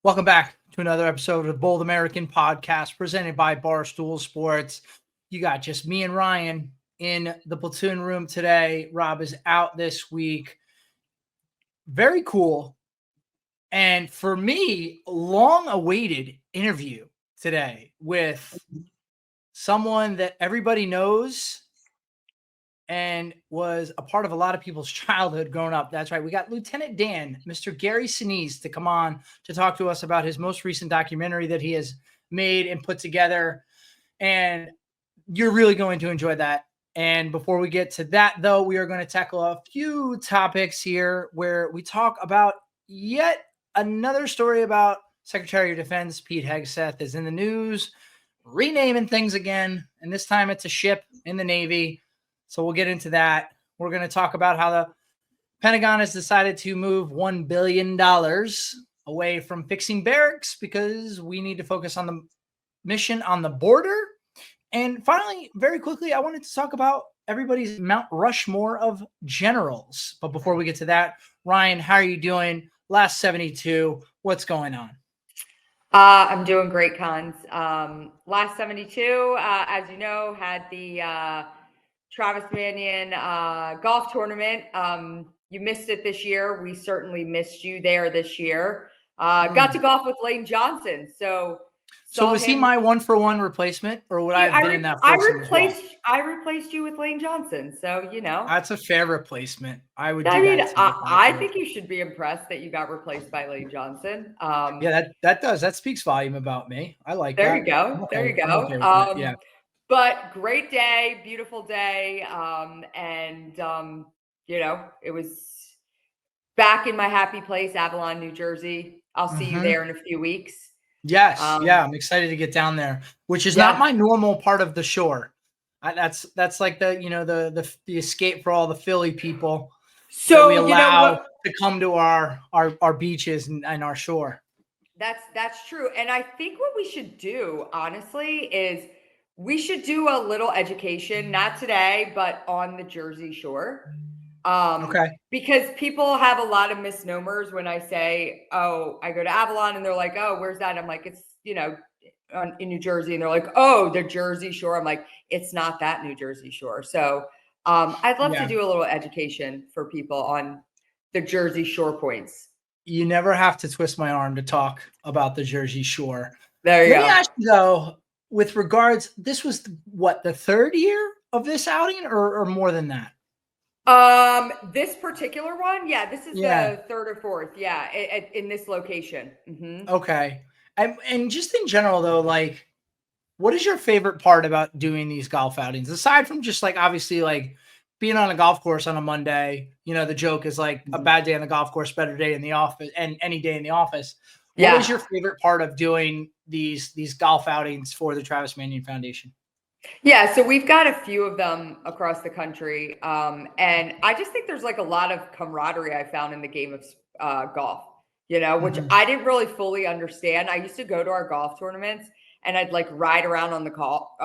Welcome back to another episode of the Bold American Podcast presented by Barstool Sports. You got just me and Ryan in the platoon room today. Rob is out this week. Very cool. And for me, long-awaited interview today with someone that everybody knows and was a part of a lot of people's childhood growing up. That's right. We got Lieutenant Dan, Mr. Gary Sinise, to come on to talk to us about his most recent documentary that he has made and put together. And you're really going to enjoy that. And before we get to that, though, we are going to tackle a few topics here where we talk about yet another story about Secretary of Defense Pete Hegseth is in the news, renaming things again. And this time it's a ship in the Navy. So we'll get into that. We're going to talk about how the Pentagon has decided to move $1 billion away from fixing barracks because we need to focus on the mission on the border. And finally, very quickly, I wanted to talk about everybody's Mount Rushmore of generals. But before we get to that, Ryan, how are you doing? Last 72, what's going on? I'm doing great, Cons. Last 72, as you know, had the Travis Manion golf tournament. You missed it this year. We certainly missed you there this year. Got to golf with Lane Johnson. So was he my 1-for-1 replacement, or would I have been in that? I replaced you with Lane Johnson. So that's a fair replacement. I would. I think you should be impressed that you got replaced by Lane Johnson. Yeah, that speaks volume about me. I like there that. You go. Okay. There you go. Okay yeah. But great day, beautiful day. It was back in my happy place, Avalon, New Jersey. I'll see you there in a few weeks. Yes. I'm excited to get down there, which is not my normal part of the shore. That's like the escape for all the Philly people. So we allow to come to our beaches and our shore. That's true. And I think what we should do, honestly, is we should do a little education, not today, but on the Jersey Shore. Okay. Because people have a lot of misnomers when I say, oh, I go to Avalon, and they're like, oh, where's that? I'm like, it's, in New Jersey. And they're like, oh, the Jersey Shore. I'm like, it's not that New Jersey Shore. So I'd love to do a little education for people on the Jersey Shore points. You never have to twist my arm to talk about the Jersey Shore. There you go. Let me ask you, though, with regards, this was the third year of this outing or more than that? This particular one, this is the third or fourth, in this location. Mm-hmm. Okay. And just in general, though, like, what is your favorite part about doing these golf outings? Aside from just, like, obviously, like, being on a golf course on a Monday, the joke is, like, a bad day on the golf course, better day in the office, and any day in the office. What is your favorite part of doing these golf outings for the Travis Manion Foundation? Yeah, so we've got a few of them across the country. And I just think there's like a lot of camaraderie I found in the game of golf, which I didn't really fully understand. I used to go to our golf tournaments and I'd like ride around on a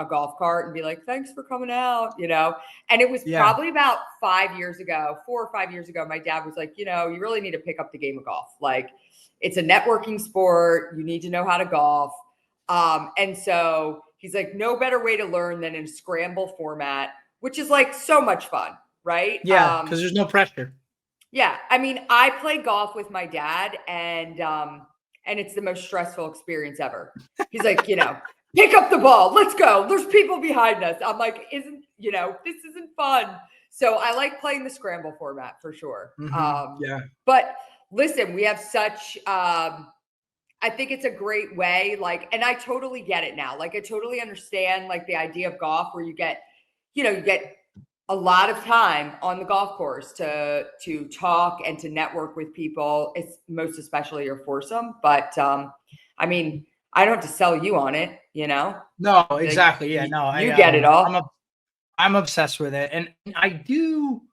golf cart and be like, thanks for coming out, And it was probably about 4 or 5 years ago, my dad was like, you really need to pick up the game of golf. Like, it's a networking sport. You need to know how to golf. And so he's like, no better way to learn than in a scramble format, which is like so much fun, right? Yeah, because there's no pressure. Yeah. I mean, I play golf with my dad and it's the most stressful experience ever. He's like, pick up the ball. Let's go. There's people behind us. I'm like, this isn't fun. So I like playing the scramble format for sure. But listen, we have such, I think it's a great way, like, and I totally get it now. Like, I totally understand, like, the idea of golf where you get a lot of time on the golf course to talk and to network with people. It's most especially your foursome. But, I mean, I don't have to sell you on it, No, exactly. Like, no. You get it all. I'm obsessed with it. And I do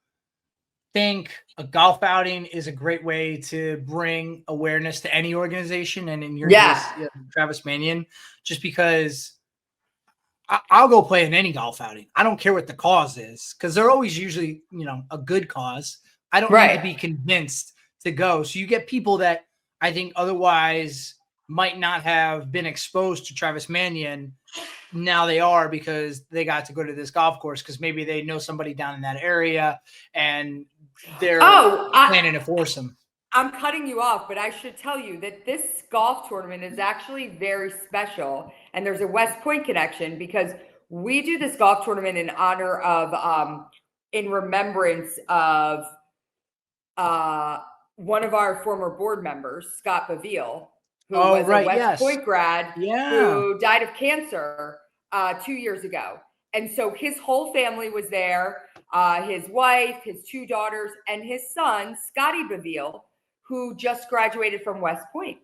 think a golf outing is a great way to bring awareness to any organization, and in your case, Travis Manion, just because I'll go play in any golf outing. I don't care what the cause is, because they're always usually, a good cause. I don't need to be convinced to go. So you get people that I think otherwise might not have been exposed to Travis Manion. Now they are, because they got to go to this golf course, because maybe they know somebody down in that area and they're planning to force them. I'm cutting you off, but I should tell you that this golf tournament is actually very special, and there's a West Point connection, because we do this golf tournament in honor of, in remembrance of one of our former board members, Scott Baville, who was a West Point grad who died of cancer 2 years ago. And so his whole family was there, his wife, his 2 daughters, and his son, Scotty Baville, who just graduated from West Point.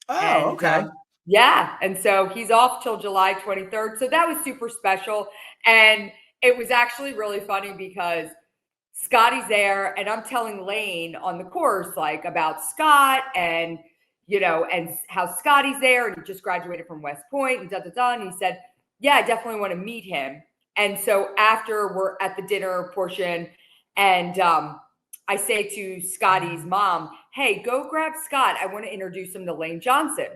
Okay. Yeah. And so he's off till July 23rd. So that was super special. And it was actually really funny because Scotty's there, and I'm telling Lane on the course, like, about Scott and, you know, and how Scotty's there, and he just graduated from West Point and and he said, yeah, I definitely want to meet him. And so after we're at the dinner portion, and I say to Scotty's mom, hey, go grab Scott. I want to introduce him to Lane Johnson.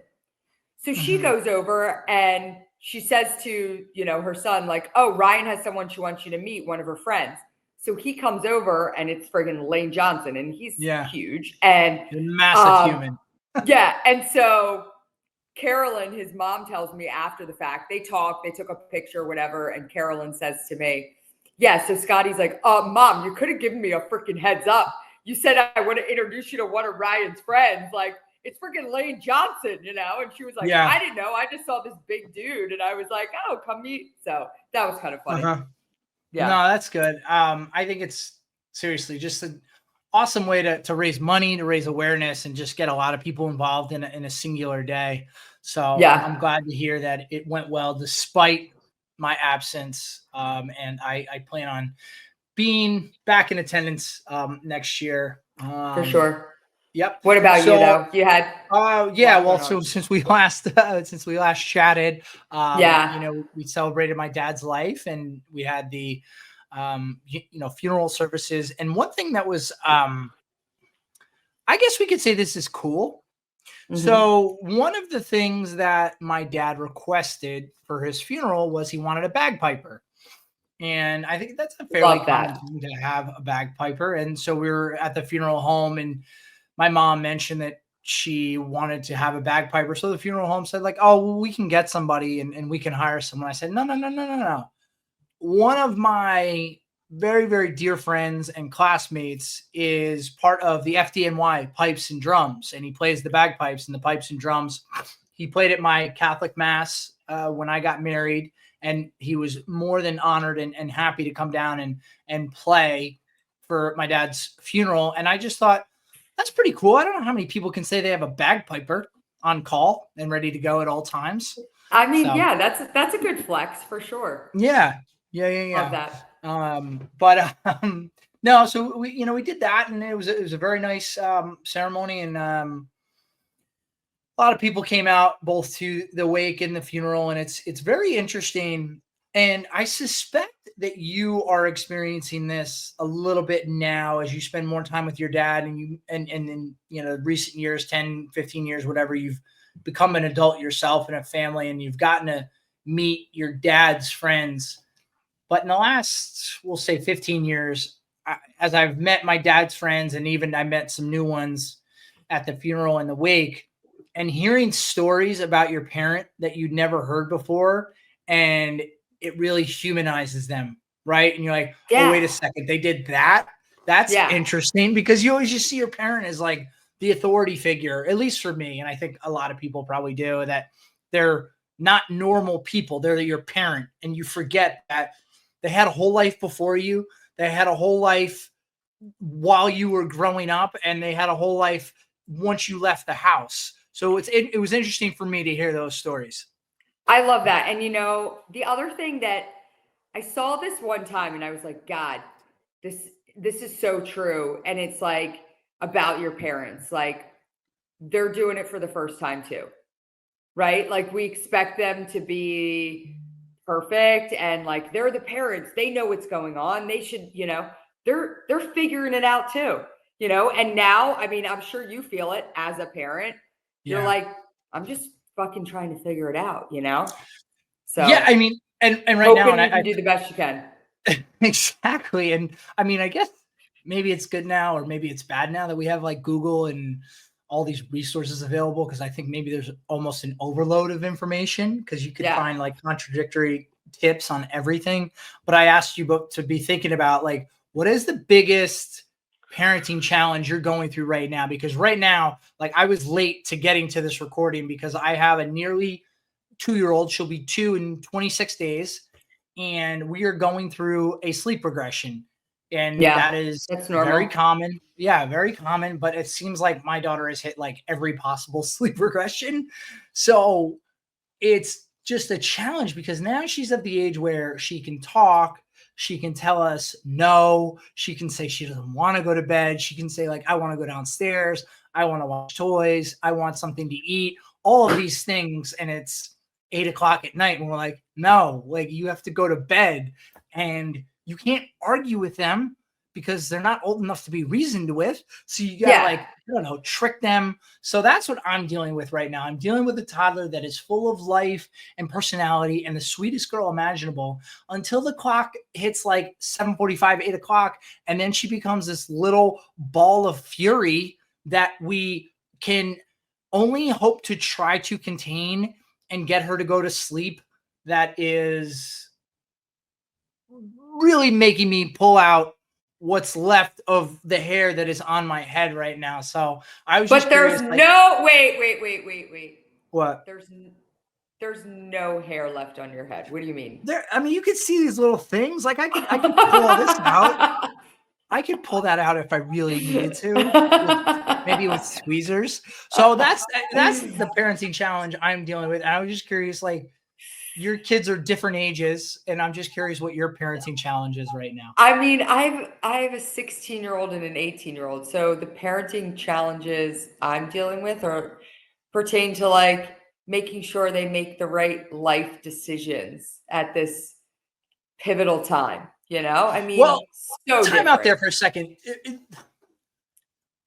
So she goes over and she says to, you know, her son, like, oh, Ryan has someone she wants you to meet, one of her friends. So he comes over, and it's friggin' Lane Johnson, and he's huge and massive human. Yeah. And so Carolyn, his mom, tells me after the fact, they talked, they took a picture, whatever. And Carolyn says to me, yeah, so Scotty's like, Mom, you could have given me a freaking heads up. You said I want to introduce you to one of Ryan's friends. Like, it's freaking Lane Johnson, you know? And she was like, I didn't know. I just saw this big dude. And I was like, oh, come meet. So that was kind of funny. Yeah. No, that's good. I think it's seriously just an awesome way to raise money, to raise awareness, and just get a lot of people involved in a singular day. So I'm glad to hear that it went well despite my absence. And I plan on being back in attendance next year. For sure. Yep. What about you though? You had well, so since we last chatted, you know, we celebrated my dad's life, and we had the funeral services. And one thing that was I guess we could say this is cool. So one of the things that my dad requested for his funeral was he wanted a bagpiper. And I think that's a fairly common thing to have a bagpiper. And so we were at the funeral home, and my mom mentioned that she wanted to have a bagpiper. So the funeral home said, like, oh, well, we can get somebody and we can hire someone. I said, no. One of my very, very dear friends and classmates is part of the FDNY Pipes and Drums, and he plays the bagpipes and the pipes and drums. He played at my Catholic mass when I got married, and he was more than honored and happy to come down and play for my dad's funeral. And I just thought, that's pretty cool. I don't know how many people can say they have a bagpiper on call and ready to go at all times. I mean, that's a good flex for sure. Yeah. Love that. No, so we did that, and it was a very nice ceremony, and a lot of people came out both to the wake and the funeral, and it's very interesting. And I suspect that you are experiencing this a little bit now as you spend more time with your dad, and in recent years, 10, 15 years, whatever, you've become an adult yourself in a family, and you've gotten to meet your dad's friends. But in the last, we'll say 15 years, as I've met my dad's friends, and even I met some new ones at the funeral and the wake, and hearing stories about your parent that you'd never heard before, and it really humanizes them, right? And you're like, oh, wait a second, they did that? That's interesting, because you always just see your parent as like the authority figure, at least for me, and I think a lot of people probably do, that they're not normal people. They're your parent, and you forget that they had a whole life before you. They had a whole life while you were growing up, and they had a whole life once you left the house. So it was interesting for me to hear those stories. I love that. And the other thing that I saw this one time, and I was like, God, this is so true. And it's like about your parents, like they're doing it for the first time too, right? Like we expect them to be perfect, and like they're the parents, they know what's going on, they should, they're figuring it out too, and now, I mean, I'm sure you feel it as a parent. You're like, I'm just fucking trying to figure it out, So Yeah, I mean, and right hoping now, and you can do the best you can. exactly. And I mean, I guess maybe it's good now, or maybe it's bad now that we have like Google and all these resources available. Cause I think maybe there's almost an overload of information because you could find like contradictory tips on everything. But I asked you both to be thinking about like, what is the biggest parenting challenge you're going through right now? Because right now, like I was late to getting to this recording because I have a nearly 2-year-old. She'll be 2 in 26 days. And we are going through a sleep regression. And that is that's normal. very common. Yeah, very common. But it seems like my daughter has hit like every possible sleep regression. So it's just a challenge because now she's at the age where she can talk. She can tell us no. She can say she doesn't want to go to bed. She can say, like, I want to go downstairs. I want to watch toys. I want something to eat. All of these things. And it's 8:00 at night. And we're like, no, like, you have to go to bed. And you can't argue with them because they're not old enough to be reasoned with. So you got to like, I don't know, trick them. So that's what I'm dealing with right now. I'm dealing with a toddler that is full of life and personality and the sweetest girl imaginable until the clock hits like 7:45, 8:00. And then she becomes this little ball of fury that we can only hope to try to contain and get her to go to sleep. That is really making me pull out what's left of the hair that is on my head right now. So I was just curious, like, no, wait. What? There's no hair left on your head. What do you mean? I mean, you could see these little things. Like I could pull all this out. I could pull that out if I really needed to, maybe with tweezers. So that's the parenting challenge I'm dealing with. And I was just curious, like, your kids are different ages, and I'm just curious what your parenting challenge is right now. I mean, I have a 16-year-old and an 18-year-old. So the parenting challenges I'm dealing with are pertain to like making sure they make the right life decisions at this pivotal time. I mean, well, so time out there for a second.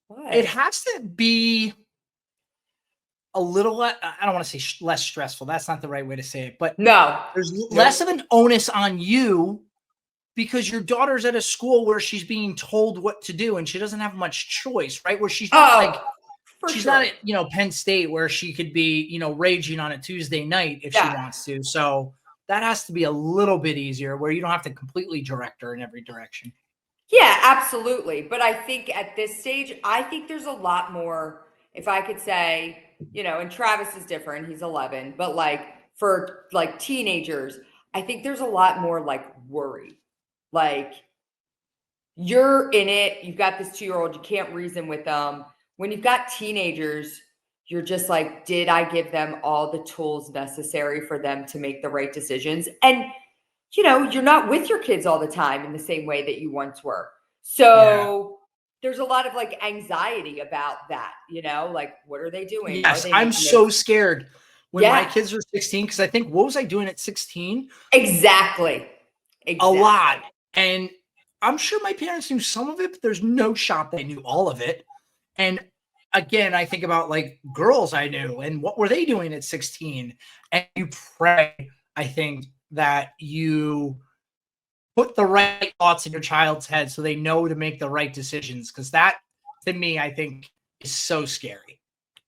It has to be a little, I don't want to say less stressful. That's not the right way to say it, but no, there's less of an onus on you because your daughter's at a school where she's being told what to do and she doesn't have much choice, right? Where she's not she's not at, Penn State where she could be, raging on a Tuesday night if she wants to. So that has to be a little bit easier where you don't have to completely direct her in every direction. Yeah, absolutely. But I think at this stage, I think there's a lot more, if I could say, and Travis is different, he's 11, but like for like teenagers, I think there's a lot more like worry. Like you're in it, you've got this 2-year-old, you can't reason with them. When you've got teenagers, you're just like, did I give them all the tools necessary for them to make the right decisions? And you're not with your kids all the time in the same way that you once were. So there's a lot of like anxiety about that, like what are they doing? Yes, I'm so scared when my kids are 16 because I think, what was I doing at 16? Exactly. A lot. And I'm sure my parents knew some of it, but there's no shot they knew all of it. And again, I think about like girls I knew and what were they doing at 16? And you pray, I think, that you put the right thoughts in your child's head so they know to make the right decisions. Because that, to me, I think is so scary.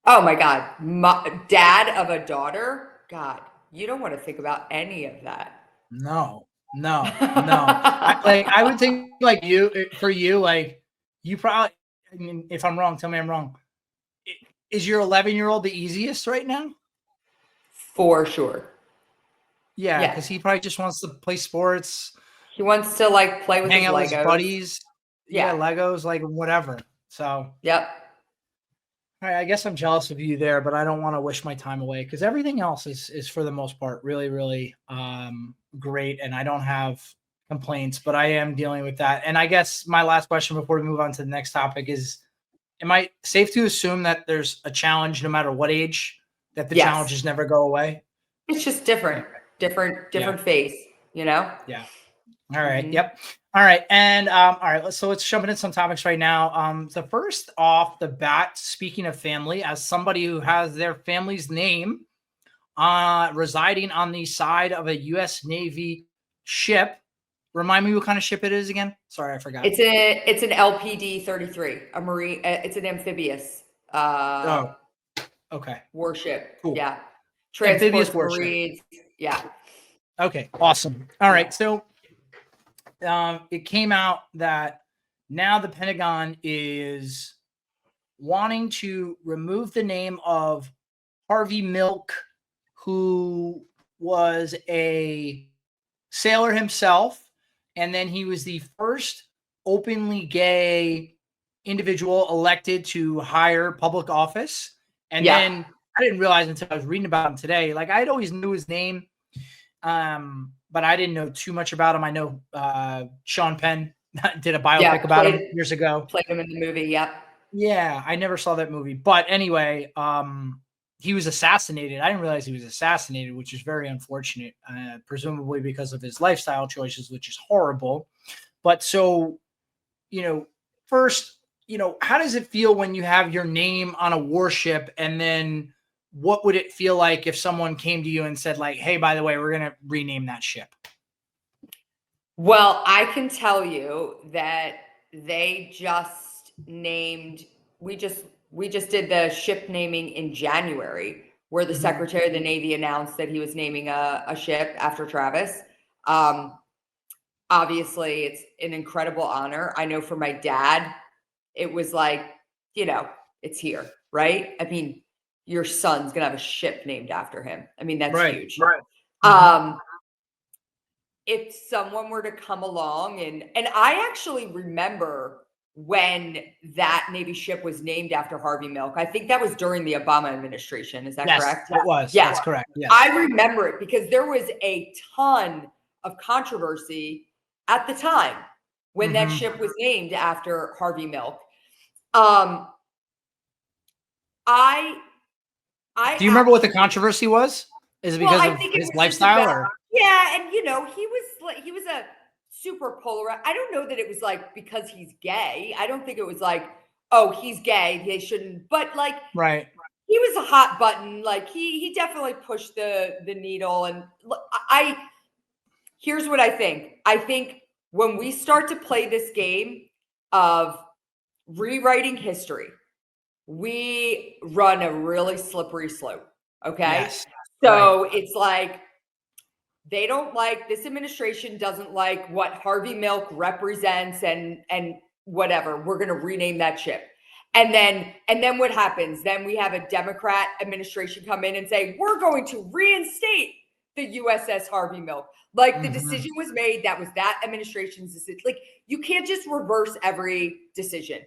Oh my God. Dad of a daughter? God, you don't want to think about any of that. No. I would think like for you, like you probably, I mean, if I'm wrong, tell me I'm wrong. Is your 11-year-old the easiest right now? For sure. Yeah, because he probably just wants to play sports. He wants to like play with hang his out Legos. with his buddies. Yeah, Legos, like whatever. So yep. I guess I'm jealous of you there, but I don't want to wish my time away because everything else is for the most part really, really great, and I don't have complaints. But I am dealing with that. And I guess my last question before we move on to the next topic is: am I safe to assume that there's a challenge no matter what age? That the challenges never go away? It's just different phase, Yeah. All right. Yep. All right. And all right. Let's jump into some topics right now. The first off the bat, speaking of family, as somebody who has their family's name residing on the side of a U.S. Navy ship, remind me what kind of ship it is again. Sorry, I forgot. It's an LPD-33, a marine. It's an amphibious okay. warship. Cool. Yeah, Amphibious transports warship. Marines. Yeah. Okay. Awesome. All right. So it came out that now the Pentagon is wanting to remove the name of Harvey Milk, who was a sailor himself, and then he was the first openly gay individual elected to higher public office. And then I didn't realize until I was reading about him today, like I'd always knew his name, but I didn't know too much about him. I know Sean Penn did a biopic about him years ago. Played him in the movie. Yep. Yeah, I never saw that movie. But anyway, he was assassinated. I didn't realize he was assassinated, which is very unfortunate, presumably because of his lifestyle choices, which is horrible. But so, first, how does it feel when you have your name on a warship, and then what would it feel like if someone came to you and said, like, hey, by the way, we're going to rename that ship? Well, I can tell you that they just named, we just did the ship naming in January, where the Secretary of the Navy announced that he was naming a ship after Travis. Obviously, it's an incredible honor. I know for my dad, it was like, it's here, right? I mean, your son's gonna have a ship named after him. I mean, that's huge. Right. If someone were to come along and I actually remember when that Navy ship was named after Harvey Milk. I think that was during the Obama administration. Is that correct? It was. Yeah. That's correct. Yes. I remember it because there was a ton of controversy at the time when that ship was named after Harvey Milk. Do you remember what the controversy was? Is it because of his lifestyle? Yeah, and he was a super polarized. I don't know that it was like because he's gay. I don't think it was like, oh, he's gay, they shouldn't. But like, right, he was a hot button. Like he definitely pushed the needle. And here's what I think. I think when we start to play this game of rewriting history, we run a really slippery slope. Okay. Yes. So it's like, they don't like, this administration doesn't like what Harvey Milk represents and whatever. We're going to rename that ship. And then what happens? Then we have a Democrat administration come in and say, we're going to reinstate the USS Harvey Milk. Like the decision was made. That was that administration's decision. Like you can't just reverse every decision.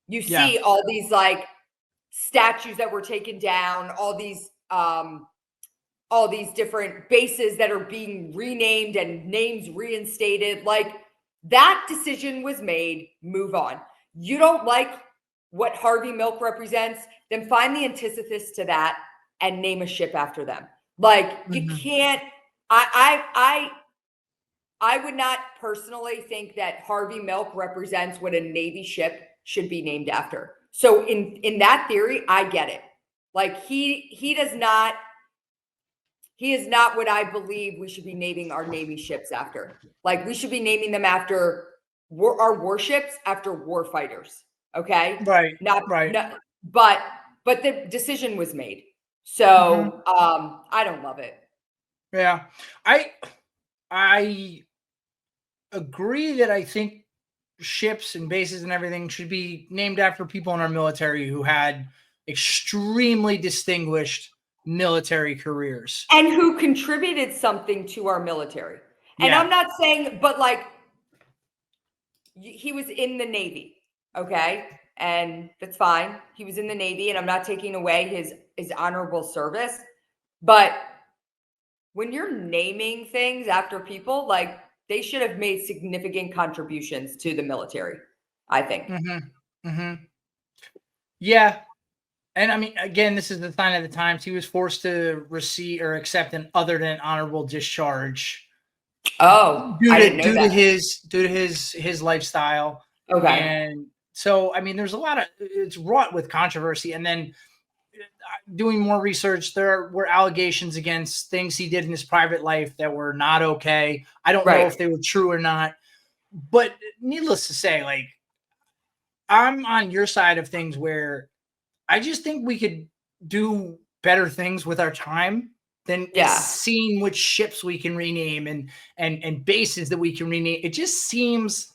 You see all these like statues that were taken down, all these different bases that are being renamed and names reinstated. Like that decision was made, move on. You don't like what Harvey Milk represents, then find the antithesis to that and name a ship after them. Like you can't, I would not personally think that Harvey Milk represents what a Navy ship should be named after. So in that theory, I get it. Like he is not what I believe we should be naming our Navy ships after. Like we should be naming them after our warships, after war fighters. Okay. Right. But the decision was made. So I don't love it. Yeah. I agree that I think ships and bases and everything should be named after people in our military who had extremely distinguished military careers and who contributed something to our military. And I'm not saying, but like he was in the Navy, okay? And that's fine. He was in the Navy, and I'm not taking away his honorable service. But when you're naming things after people, like they should have made significant contributions to the military, I think. Yeah. And I mean, again, this is the sign of the times. He was forced to receive or accept an other than honorable discharge Oh, I didn't know that. Due to his lifestyle. Okay. And so, I mean, there's a lot of, it's wrought with controversy. And then doing more research, there were allegations against things he did in his private life that were not okay. I don't know Right. if they were true or not, but needless to say, like, I'm on your side of things where I just think we could do better things with our time than Yeah. seeing which ships we can rename and bases that we can rename. It just seems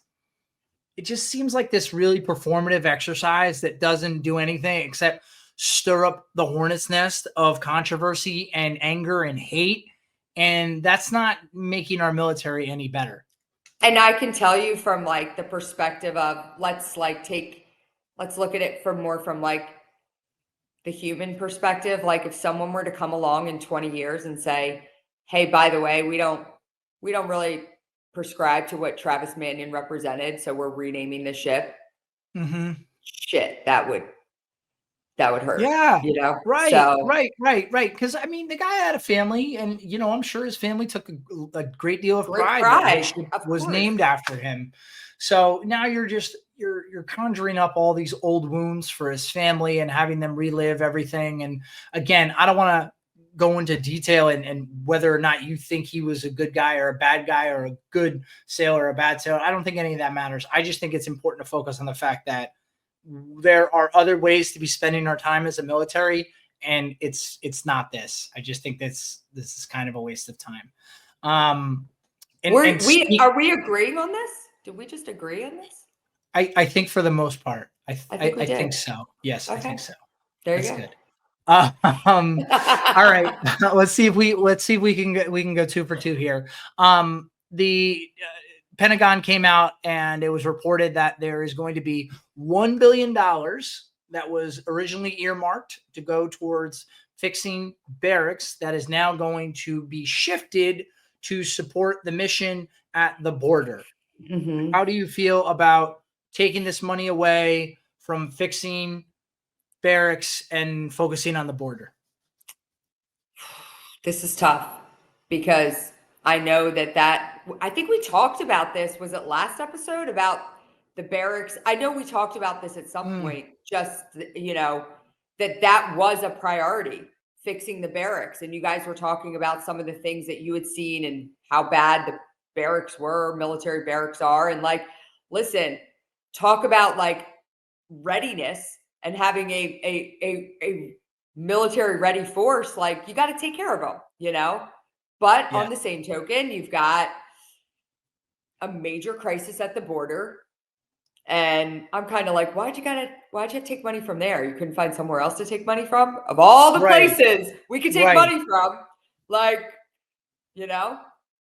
like this really performative exercise that doesn't do anything except stir up the hornet's nest of controversy and anger and hate. And that's not making our military any better. And I can tell you from like the perspective of let's look at it from more from like the human perspective. Like if someone were to come along in 20 years and say, hey, by the way, we don't really prescribe to what Travis Manion represented, so we're renaming the ship. Mm-hmm. Shit, that would hurt. Yeah. You know? Right. So Because I mean, the guy had a family, and I'm sure his family took a great deal of great pride that his ship of was course. named after him. So now you're conjuring up all these old wounds for his family and having them relive everything. And again, I don't want to go into detail and whether or not you think he was a good guy or a bad guy or a good sailor or a bad sailor. I don't think any of that matters. I just think it's important to focus on the fact that there are other ways to be spending our time as a military, and it's not this. I just think this is kind of a waste of time. Are we agreeing on this? Did we just agree on this? I think for the most part, I think so. Yes, okay. I think so. There you That's go. Good. All right. Let's see if we can go 2 for 2 here. The Pentagon came out and it was reported that there is going to be $1 billion that was originally earmarked to go towards fixing barracks that is now going to be shifted to support the mission at the border. Mm-hmm. How do you feel about taking this money away from fixing barracks and focusing on the border? This is tough because I know that I think we talked about this. Was it last episode about the barracks? I know we talked about this at some point, just, that was a priority, fixing the barracks. And you guys were talking about some of the things that you had seen and how bad the barracks were, military barracks are. And like, listen, talk about like readiness and having a military ready force. Like you got to take care of them, but on the same token, you've got a major crisis at the border. And I'm kind of like, why'd you take money from there? You couldn't find somewhere else to take money from? Of all the places we could take money from, like,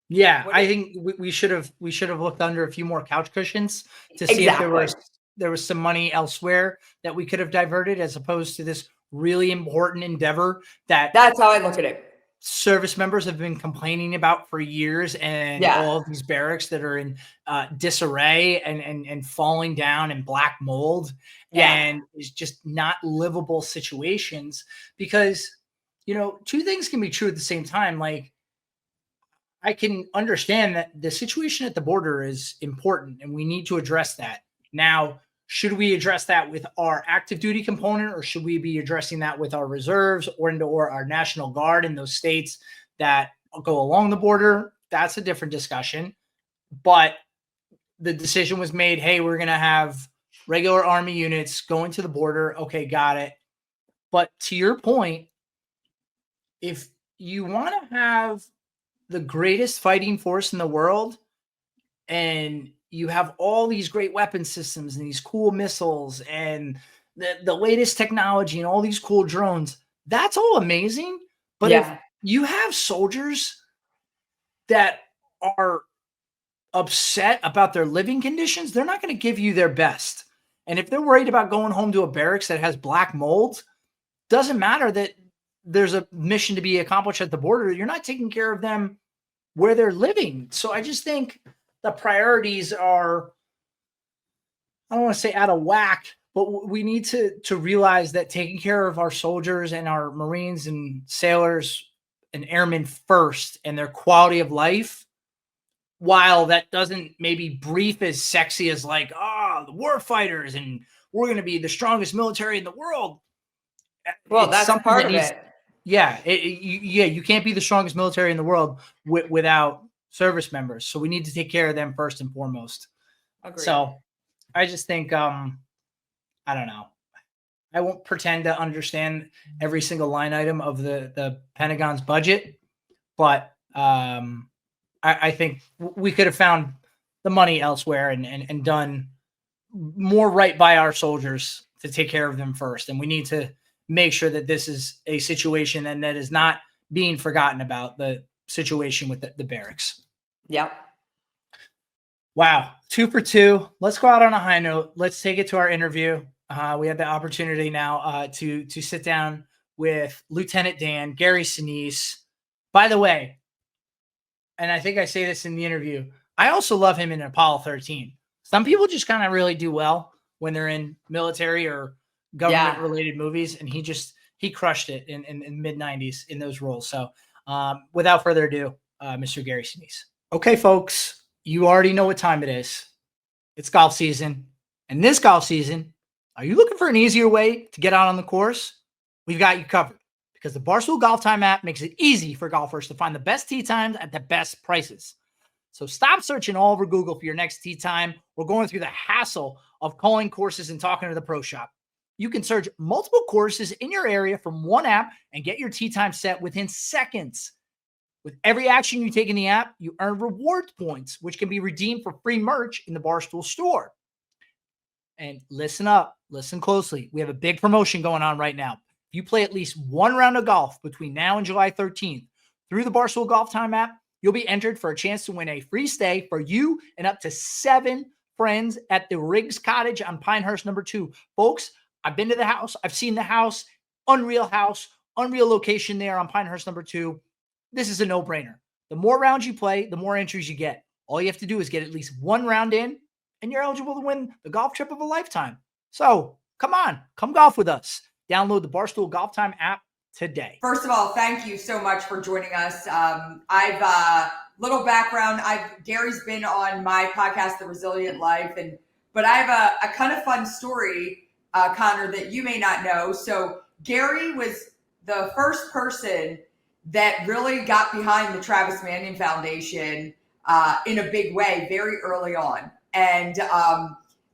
Yeah, I think we should have looked under a few more couch cushions to see if there was some money elsewhere that we could have diverted, as opposed to this really important endeavor that's how I look at it. Service members have been complaining about for years, and all of these barracks that are in disarray and falling down in black mold, and it's just not livable situations. Because 2 things can be true at the same time. Like, I can understand that the situation at the border is important and we need to address that. Now, should we address that with our active duty component, or should we be addressing that with our reserves or our National Guard in those states that go along the border? That's a different discussion. But the decision was made, hey, we're going to have regular Army units going to the border. Okay, got it. But to your point, if you want to have the greatest fighting force in the world, and you have all these great weapon systems and these cool missiles and the latest technology and all these cool drones, that's all amazing. But if you have soldiers that are upset about their living conditions, they're not going to give you their best. And if they're worried about going home to a barracks that has black mold, doesn't matter that there's a mission to be accomplished at the border. You're not taking care of them where they're living. So I just think the priorities are, I don't want to say out of whack, but we need to realize that taking care of our soldiers and our Marines and sailors and airmen first, and their quality of life, while that doesn't maybe brief as sexy as like, the war fighters and we're going to be the strongest military in the world. Well, It's that's something part that of needs, it. yeah, you can't be the strongest military in the world without service members. So we need to take care of them first and foremost. Agreed. So I just think, I don't know. I won't pretend to understand every single line item of the Pentagon's budget, but I think we could have found the money elsewhere and done more right by our soldiers to take care of them first. And we need to make sure that this is a situation and that is not being forgotten about, the situation with the barracks. Yep. Wow. 2 for 2. Let's go out on a high note. Let's take it to our interview. We have the opportunity now to sit down with Lieutenant Dan, Gary Sinise. By the way, and I think I say this in the interview, I also love him in Apollo 13. Some people just kind of really do well when they're in military or government-related movies, and he crushed it in mid-90s in those roles. So without further ado, Mr. Gary Sinise. Okay, folks, you already know what time it is. It's golf season. And this golf season, are you looking for an easier way to get out on the course? We've got you covered, because the Barstool Golf Time app makes it easy for golfers to find the best tee times at the best prices. So stop searching all over Google for your next tee time or going through the hassle of calling courses and talking to the pro shop. You can search multiple courses in your area from one app and get your tee time set within seconds. With every action you take in the app, you earn reward points, which can be redeemed for free merch in the Barstool store. And listen up, listen closely. We have a big promotion going on right now. If you play at least one round of golf between now and July 13th through the Barstool Golf Time app, you'll be entered for a chance to win a free stay for you and up to 7 friends at the Riggs Cottage on Pinehurst number 2. Folks, I've been to the house. I've seen the house. Unreal location there on Pinehurst number 2. This is a no-brainer. The more rounds you play, the more entries you get. All you have to do is get at least one round in, and you're eligible to win the golf trip of a lifetime. So come on, come golf with us. Download the Barstool Golf Time app today. First of all, thank you so much for joining us. I've little background. Gary's been on my podcast, The Resilient Life, but I have a kind of fun story, Connor, that you may not know. So Gary was the first person that really got behind the Travis Manion Foundation in a big way very early on. And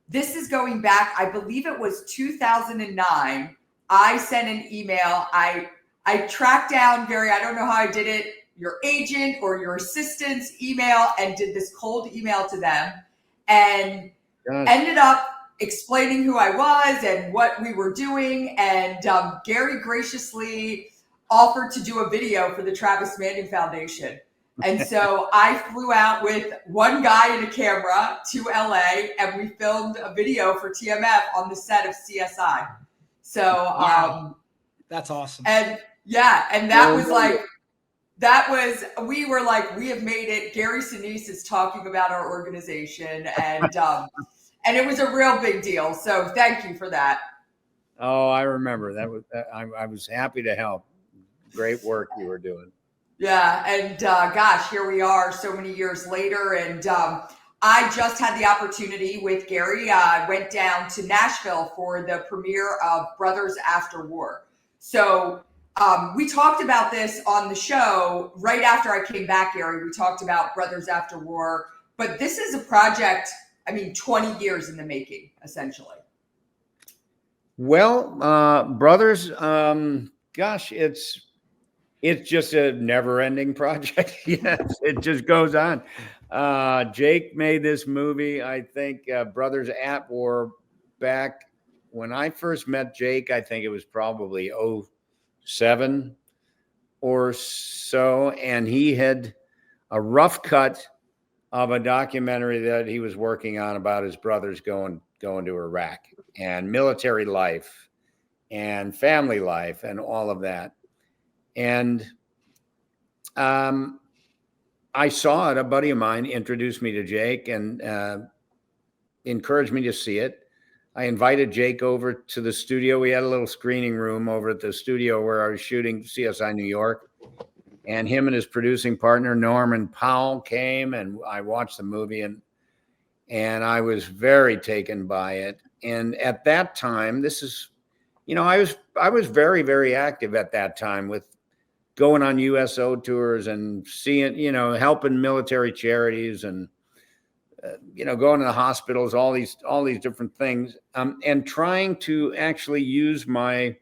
this is going back, I believe it was 2009. I sent an email. I tracked down, Gary, I don't know how I did it, your agent or your assistant's email, and did this cold email to them, and ended up explaining who I was and what we were doing. And Gary graciously offered to do a video for the Travis Manion Foundation. And so I flew out with one guy and a camera to LA, and we filmed a video for TMF on the set of CSI. So wow. That's awesome. And we were like, we have made it. Gary Sinise is talking about our organization, and it was a real big deal. So thank you for that. Oh, I remember that. I was happy to help. Great work you were doing. Yeah. And gosh, here we are so many years later. And I just had the opportunity with Gary. I went down to Nashville for the premiere of Brothers After War. So we talked about this on the show right after I came back, Gary. We talked about Brothers After War. But this is a project, 20 years in the making, essentially. Well, Brothers, gosh, it's just a never-ending project. Yes, it just goes on. Jake made this movie, I think, Brothers at War, back when I first met Jake. I think it was probably 2007 or so, and he had a rough cut of a documentary that he was working on about his brothers going to Iraq, and military life and family life and all of that. And I saw it. A buddy of mine introduced me to Jake and encouraged me to see it. I invited Jake over to the studio. We had a little screening room over at the studio where I was shooting CSI New York. and him and his producing partner, Norman Powell, came, and I watched the movie, and I was very taken by it. And at that time, this is, I was very, very active at that time with going on USO tours and seeing, helping military charities and, going to the hospitals, all these different things, and trying to actually use my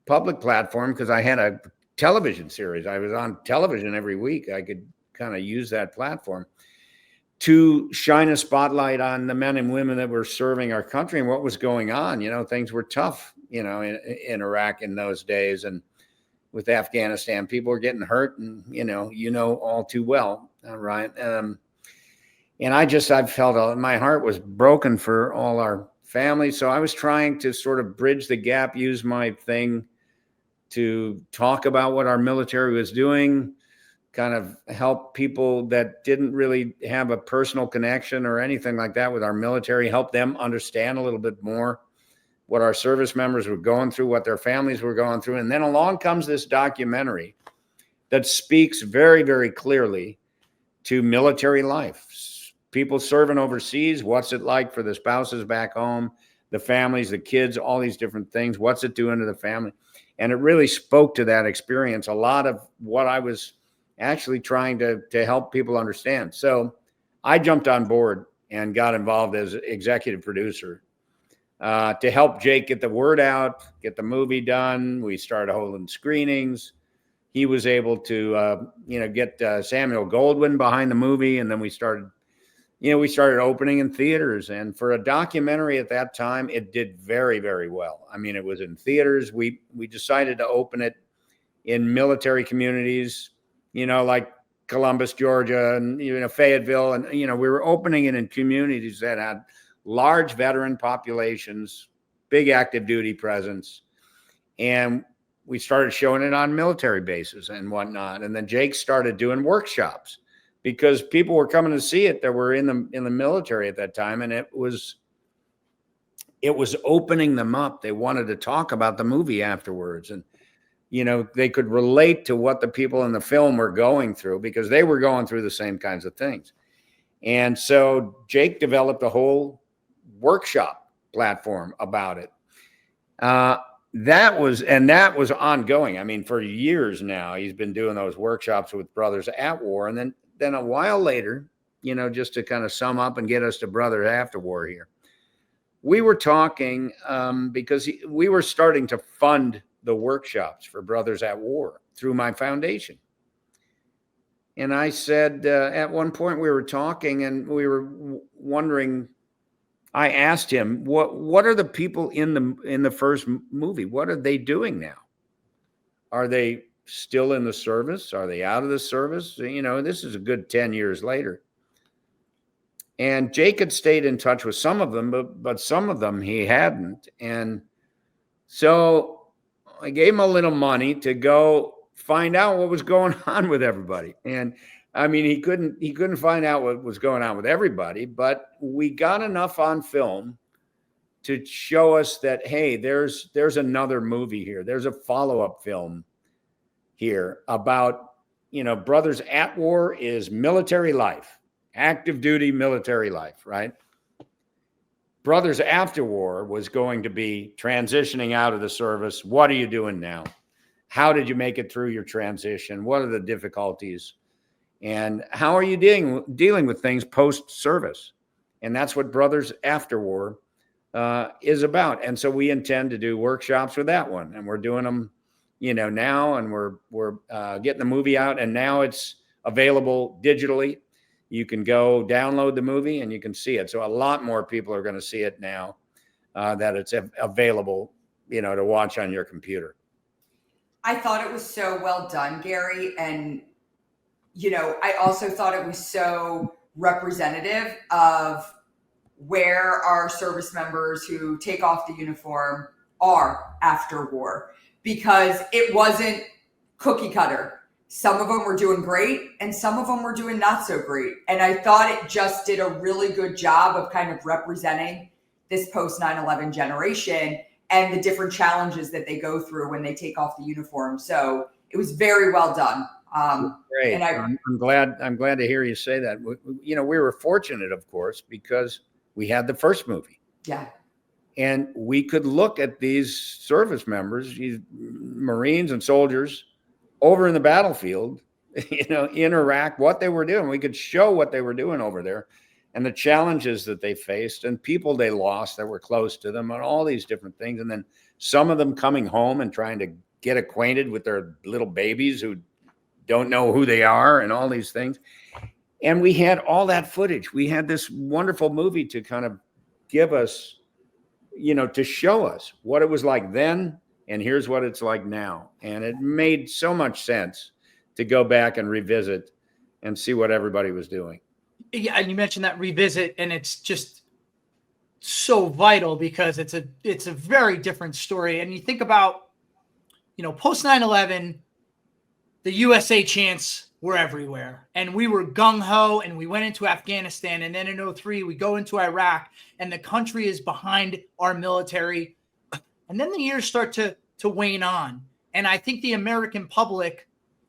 public platform, because I had a television series. I was on television every week. I could kind of use that platform to shine a spotlight on the men and women that were serving our country and what was going on. Things were tough, in Iraq in those days, and with Afghanistan, people were getting hurt, and all too well, right? And I felt my heart was broken for all our families. So I was trying to sort of bridge the gap, use my thing to talk about what our military was doing, kind of help people that didn't really have a personal connection or anything like that with our military, help them understand a little bit more what our service members were going through, what their families were going through. And then along comes this documentary that speaks very, very clearly to military life. People serving overseas, what's it like for the spouses back home, the families, the kids, all these different things. What's it doing to the family? And it really spoke to that experience, a lot of what I was actually trying to help people understand. So I jumped on board and got involved as executive producer to help Jake get the word out, get the movie done. We started holding screenings. He was able to, get Samuel Goldwyn behind the movie. And then we started opening in theaters. And for a documentary at that time, it did very, very well. I mean, it was in theaters. We decided to open it in military communities, like Columbus, Georgia, and, Fayetteville. And, we were opening it in communities that had large veteran populations, big active duty presence. And we started showing it on military bases and whatnot. And then Jake started doing workshops because people were coming to see it that were in the military at that time. And it was opening them up. They wanted to talk about the movie afterwards. And, they could relate to what the people in the film were going through because they were going through the same kinds of things. And so Jake developed a whole workshop platform about it. That was ongoing. I mean, for years now, he's been doing those workshops with Brothers at War. And then a while later, just to kind of sum up and get us to Brothers After War here, we were talking because we were starting to fund the workshops for Brothers at War through my foundation. And I said, at one point we were talking and we were wondering, I asked him, what are the people in the first movie? What are they doing now? Are they still in the service? Are they out of the service? This is a good 10 years later. And Jake had stayed in touch with some of them, but some of them he hadn't. And so I gave him a little money to go find out what was going on with everybody. And I mean, he couldn't find out what was going on with everybody, but we got enough on film to show us that, hey, there's another movie here. There's a follow-up film here about, Brothers at War is military life, active duty military life, right? Brothers After War was going to be transitioning out of the service. What are you doing now? How did you make it through your transition? What are the difficulties? And how are you dealing with things post-service? And that's what Brothers After War is about. And so we intend to do workshops with that one. And we're doing them, now, and we're getting the movie out. And now it's available digitally. You can go download the movie and you can see it. So a lot more people are going to see it now that it's available, to watch on your computer. I thought it was so well done, Gary. And, I also thought it was so representative of where our service members who take off the uniform are after war, because it wasn't cookie cutter. Some of them were doing great and some of them were doing not so great. And I thought it just did a really good job of kind of representing this post 9/11 generation and the different challenges that they go through when they take off the uniform. So it was very well done. Great. And I'm glad to hear you say that. We were fortunate, of course, because we had the first movie. Yeah. And we could look at these service members, these Marines and soldiers over in the battlefield, in Iraq, what they were doing. We could show what they were doing over there and the challenges that they faced and people they lost that were close to them and all these different things. And then some of them coming home and trying to get acquainted with their little babies who don't know who they are and all these things. And we had all that footage. We had this wonderful movie to kind of give us, to show us what it was like then, and here's what it's like now. And it made so much sense to go back and revisit and see what everybody was doing. Yeah, and you mentioned that revisit, and it's just so vital because it's a very different story. And you think about, post 9/11, the USA chants were everywhere, and we were gung-ho, and we went into Afghanistan, and then in 2003 we go into Iraq, and the country is behind our military, and then the years start to wane on, and I think the American public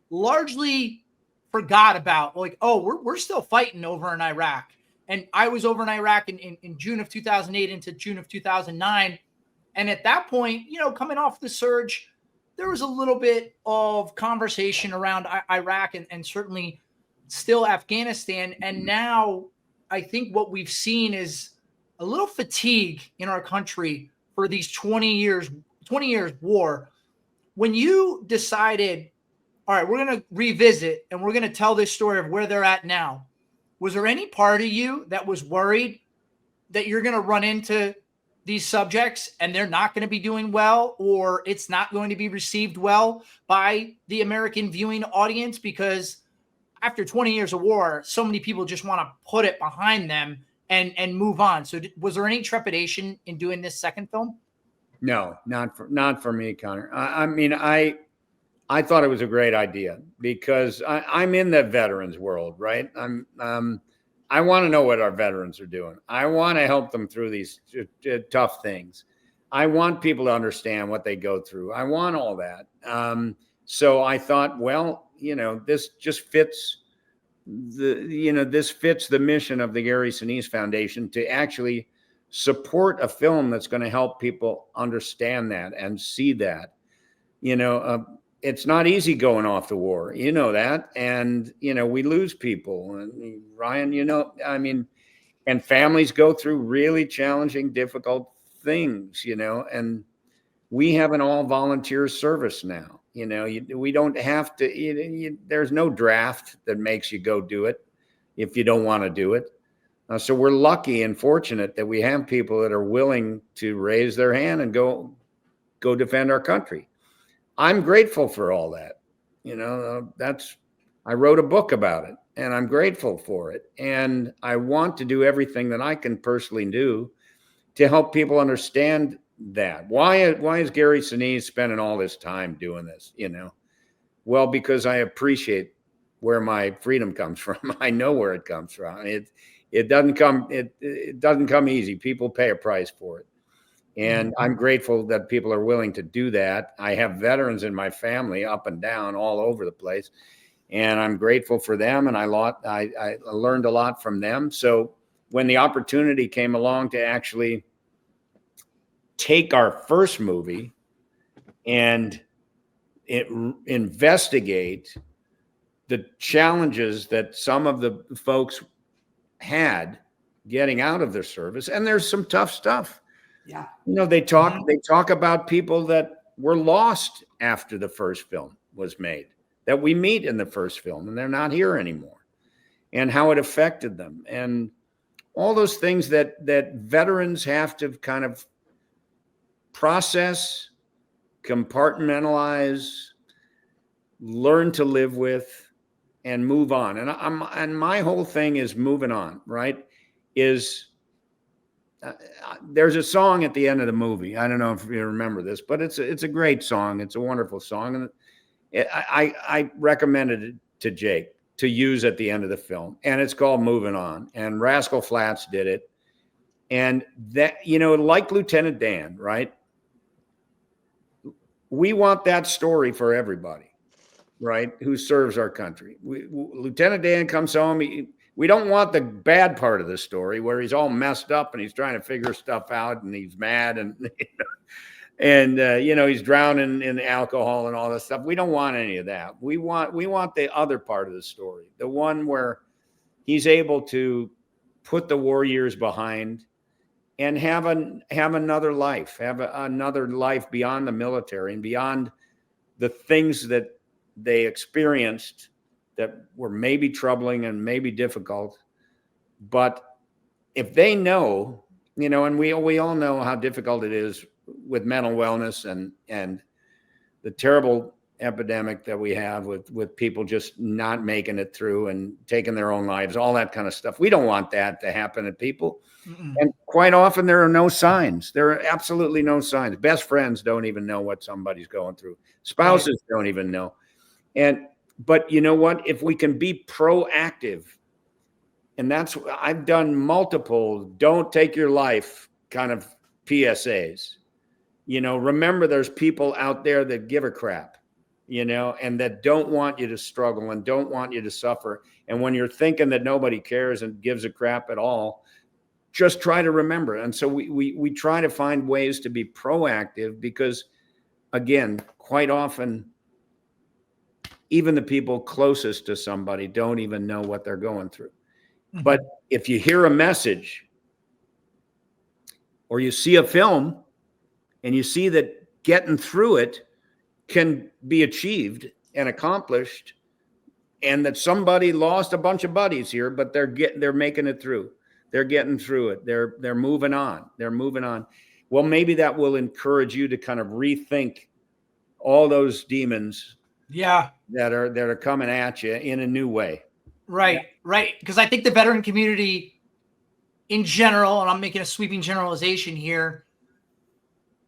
largely forgot about, like, oh, we're still fighting over in Iraq. And I was over in Iraq in June of 2008 into June of 2009, and at that point, coming off the surge, there was a little bit of conversation around Iraq and certainly still Afghanistan. And now I think what we've seen is a little fatigue in our country for these 20 years war. When you decided, all right, we're going to revisit and we're going to tell this story of where they're at now, was there any part of you that was worried that you're going to run into these subjects and they're not going to be doing well, or it's not going to be received well by the American viewing audience? Because after 20 years of war, so many people just want to put it behind them and move on. So was there any trepidation in doing this second film? No, not for me, Connor. I thought it was a great idea because I'm in the veterans world, right? I want to know what our veterans are doing. I want to help them through these tough things. I want people to understand what they go through. I want all that. So I thought, well, this just fits this fits the mission of the Gary Sinise Foundation to actually support a film that's going to help people understand that and see that. It's not easy going off the war, that. And, we lose people. And Ryan, and families go through really challenging, difficult things, and we have an all volunteer service now. We don't have to, there's no draft that makes you go do it if you don't want to do it. So we're lucky and fortunate that we have people that are willing to raise their hand and go defend our country. I'm grateful for all that. I wrote a book about it and I'm grateful for it. And I want to do everything that I can personally do to help people understand that. Why is Gary Sinise spending all this time doing this? Well, because I appreciate where my freedom comes from. I know where it comes from. It doesn't come easy. People pay a price for it. And I'm grateful that people are willing to do that. I have veterans in my family up and down all over the place, and I'm grateful for them. And I learned a lot from them. So when the opportunity came along to actually take our first movie and investigate the challenges that some of the folks had getting out of their service, and there's some tough stuff. Yeah. They talk about people that were lost after the first film was made, that we meet in the first film, and they're not here anymore, and how it affected them, and all those things that veterans have to kind of process, compartmentalize, learn to live with, and move on. And my whole thing is moving on, right? There's a song at the end of the movie. I don't know if you remember this, but it's a great song. It's a wonderful song. And I recommended it to Jake to use at the end of the film. And it's called Moving On. And Rascal Flatts did it. And that, like Lieutenant Dan, right? We want that story for everybody. right, who serves our country. Lieutenant Dan comes home. We don't want the bad part of the story where he's all messed up and he's trying to figure stuff out and he's mad and he's drowning in alcohol and all that stuff. We don't want any of that. We want the other part of the story, the one where he's able to put the war years behind and have another life, another life beyond the military and beyond the things that they experienced that were maybe troubling and maybe difficult. But if they know, and we all know how difficult it is with mental wellness and the terrible epidemic that we have with people just not making it through and taking their own lives, all that kind of stuff. We don't want that to happen to people. Mm-mm. And quite often there are no signs. There are absolutely no signs. Best friends don't even know what somebody's going through. Spouses don't even know. But you know what? If we can be proactive, and I've done multiple don't take your life kind of PSAs. Remember there's people out there that give a crap, and that don't want you to struggle and don't want you to suffer. And when you're thinking that nobody cares and gives a crap at all, just try to remember. And so we try to find ways to be proactive because, again, quite often, even the people closest to somebody don't even know what they're going through. Mm-hmm. But if you hear a message or you see a film and you see that getting through it can be achieved and accomplished, and that somebody lost a bunch of buddies here, but they're making it through. They're getting through it. They're moving on. They're moving on. Well, maybe that will encourage you to kind of rethink all those demons. Yeah. That are coming at you in a new way. Right. Because I think the veteran community in general, and I'm making a sweeping generalization here,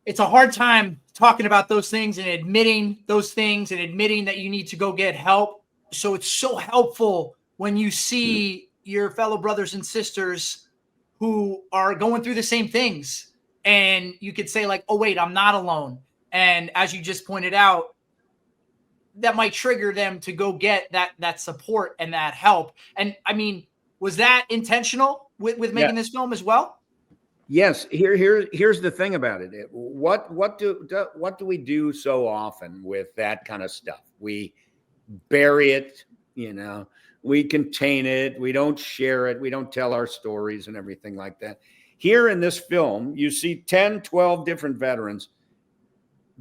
it's a hard time talking about those things and admitting those things and admitting that you need to go get help. So it's so helpful when you see your fellow brothers and sisters who are going through the same things. And you could say like, oh, wait, I'm not alone. And as you just pointed out, that might trigger them to go get that support and that help. And I mean, was that intentional with making this film as well? Yes. Here's the thing about it. What do we do so often with that kind of stuff? We bury it, we contain it. We don't share it. We don't tell our stories and everything like that. Here in this film, you see 10, 12 different veterans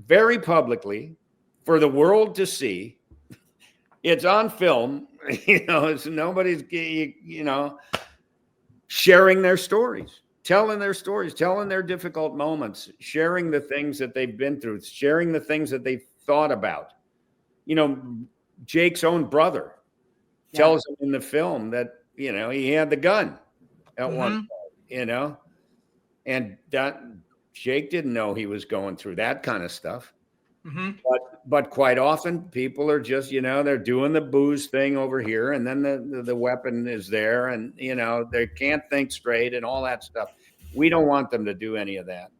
very publicly for the world to see. It's on film, it's nobody's, sharing their stories, telling their difficult moments, sharing the things that they've been through, sharing the things that they've thought about. Jake's own brother tells him in the film that, he had the gun at one point, and that Jake didn't know he was going through that kind of stuff. Mm-hmm. But quite often people are just, they're doing the booze thing over here, and then the weapon is there, and they can't think straight and all that stuff. We don't want them to do any of that.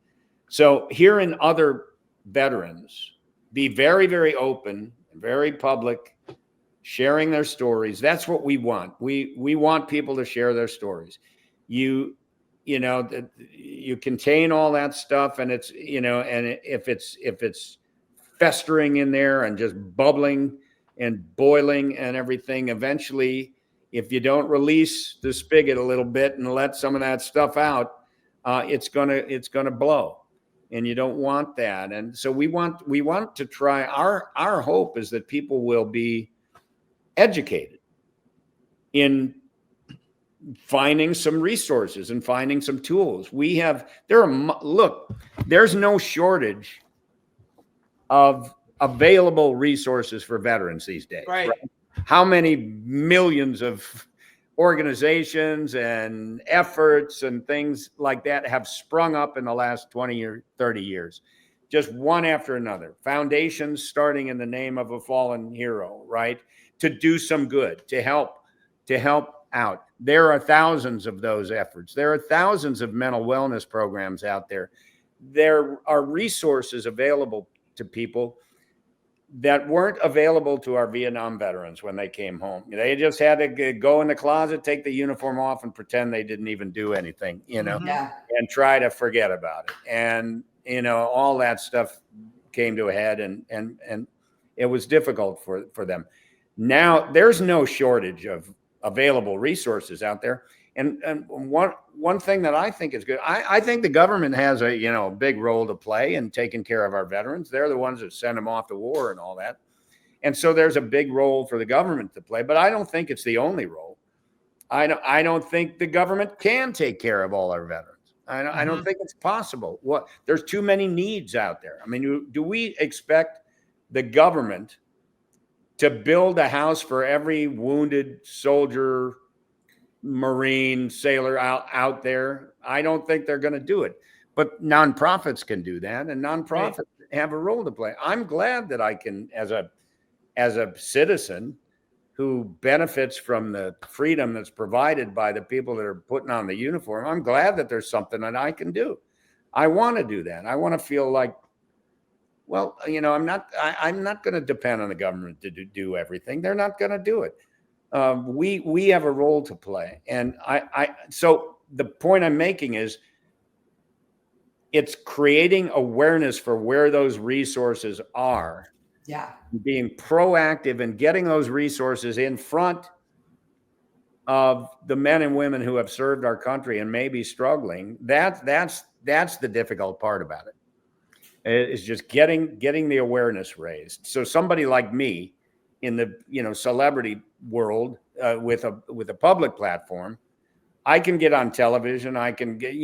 So hearing other veterans be very, very open, very public, sharing their stories, that's what we want. We want people to share their stories. You contain all that stuff, and it's, and if it's festering in there and just bubbling and boiling and everything, eventually, if you don't release the spigot a little bit and let some of that stuff out, it's gonna blow, and you don't want that. And so we want to try. Our hope is that people will be educated in finding some resources and finding some tools. There's no shortage of available resources for veterans these days. Right. How many millions of organizations and efforts and things like that have sprung up in the last 20 or 30 years, just one after another. Foundations starting in the name of a fallen hero, right? To do some good, to help out. There are thousands of those efforts. There are thousands of mental wellness programs out there. There are resources available to people. that weren't available to our Vietnam veterans when they came home. They just had to go in the closet, take the uniform off, and pretend they didn't even do anything, Yeah. and try to forget about it. And all that stuff came to a head, and it was difficult for them. Now there's no shortage of available resources out there. And one thing that I think is good, I think the government has a big role to play in taking care of our veterans. They're the ones that send them off to war and all that. And so there's a big role for the government to play, but I don't think it's the only role. I don't think the government can take care of all our veterans. I don't think it's possible. There's too many needs out there. I mean, do we expect the government to build a house for every wounded soldier, Marine, sailor out there? I don't think they're going to do it, but nonprofits can do that, and nonprofits have a role to play. I'm glad that I can, as a citizen who benefits from the freedom that's provided by the people that are putting on the uniform, I'm glad that there's something that I can do. I want to do that. I want to feel like, well, I'm not going to depend on the government to do everything. They're not going to do it. We have a role to play. And so the point I'm making is it's creating awareness for where those resources are. Yeah. Being proactive and getting those resources in front of the men and women who have served our country and may be struggling. That's the difficult part about it. It's just getting the awareness raised. So somebody like me in the celebrity world with a public platform, I can get on television. I can get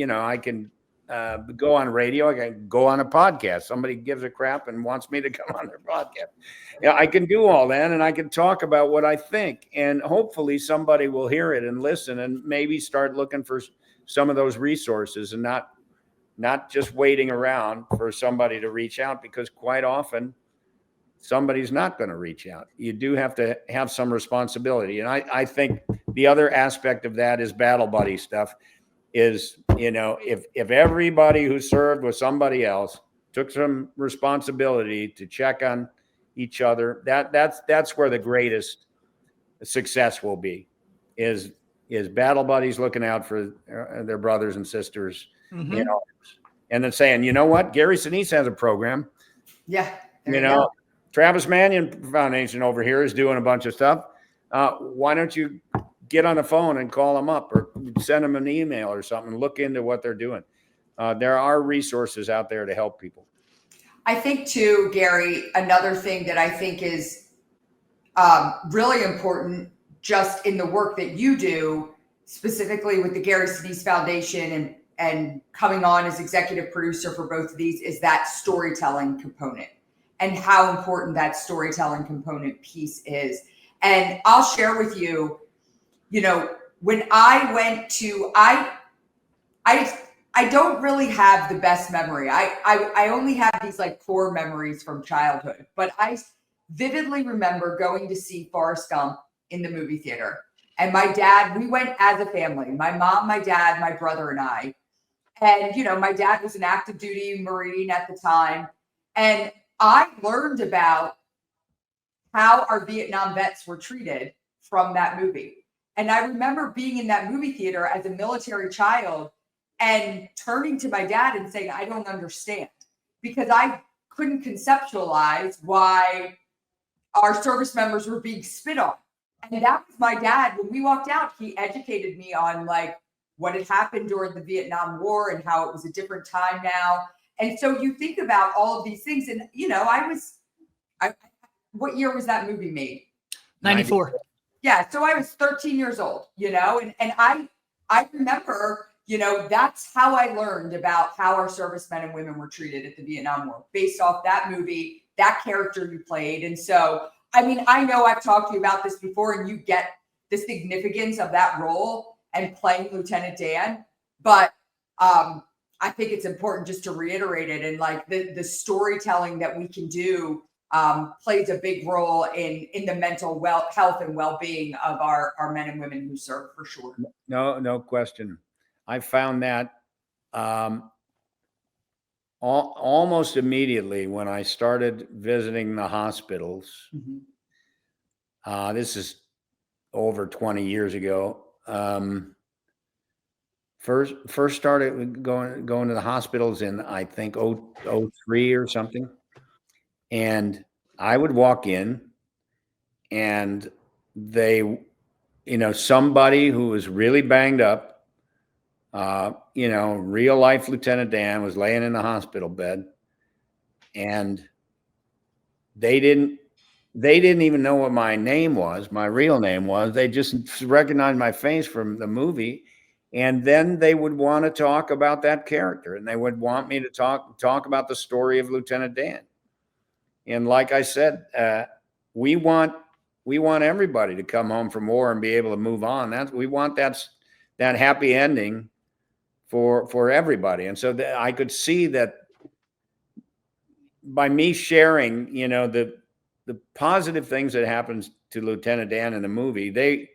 go on radio. I can go on a podcast. Somebody gives a crap and wants me to come on their podcast. I can do all that, and I can talk about what I think, and hopefully somebody will hear it and listen, and maybe start looking for some of those resources, and not just waiting around for somebody to reach out, because quite often somebody's not going to reach out. You do have to have some responsibility. And I think the other aspect of that is battle buddy stuff is, if everybody who served with somebody else took some responsibility to check on each other, that's where the greatest success will be, is battle buddies looking out for their brothers and sisters, and then saying, you know what, Gary Sinise has a program. Yeah. Travis Manion Foundation over here is doing a bunch of stuff. Why don't you get on the phone and call them up, or send them an email or something, look into what they're doing. There are resources out there to help people. I think too, Gary, another thing that I think is really important just in the work that you do, specifically with the Gary Sinise Foundation and coming on as executive producer for both of these, is that storytelling component and how important that storytelling component piece is. And I'll share with you, when I went to, I don't really have the best memory. I only have these like core memories from childhood, but I vividly remember going to see Forrest Gump in the movie theater. And my dad, we went as a family, my mom, my dad, my brother, and I. And, my dad was an active duty Marine at the time. And I learned about how our Vietnam vets were treated from that movie. And I remember being in that movie theater as a military child and turning to my dad and saying, I don't understand, because I couldn't conceptualize why our service members were being spit on. And that was my dad. When we walked out, he educated me on like what had happened during the Vietnam War and how it was a different time now. And so you think about all of these things, and what year was that movie made? 94. Yeah, so I was 13 years old, and I remember, that's how I learned about how our servicemen and women were treated at the Vietnam War, based off that movie, that character you played. And so, I mean, I know I've talked to you about this before, and you get the significance of that role and playing Lieutenant Dan, but I think it's important just to reiterate it, and like the storytelling that we can do plays a big role in the mental health and well-being of our men and women who serve, for sure. No question. I found that almost immediately when I started visiting the hospitals, this is over 20 years ago. First started going to the hospitals in, I think, 03 or something. And I would walk in and they, somebody who was really banged up, real life Lieutenant Dan was laying in the hospital bed, and they didn't even know what my name was, my real name was. They just recognized my face from the movie. And then they would want to talk about that character, and they would want me to talk about the story of Lieutenant Dan. And like I said, we want everybody to come home from war and be able to move on. We want that happy ending for everybody. And so I could see that by me sharing, the positive things that happens to Lieutenant Dan in the movie, they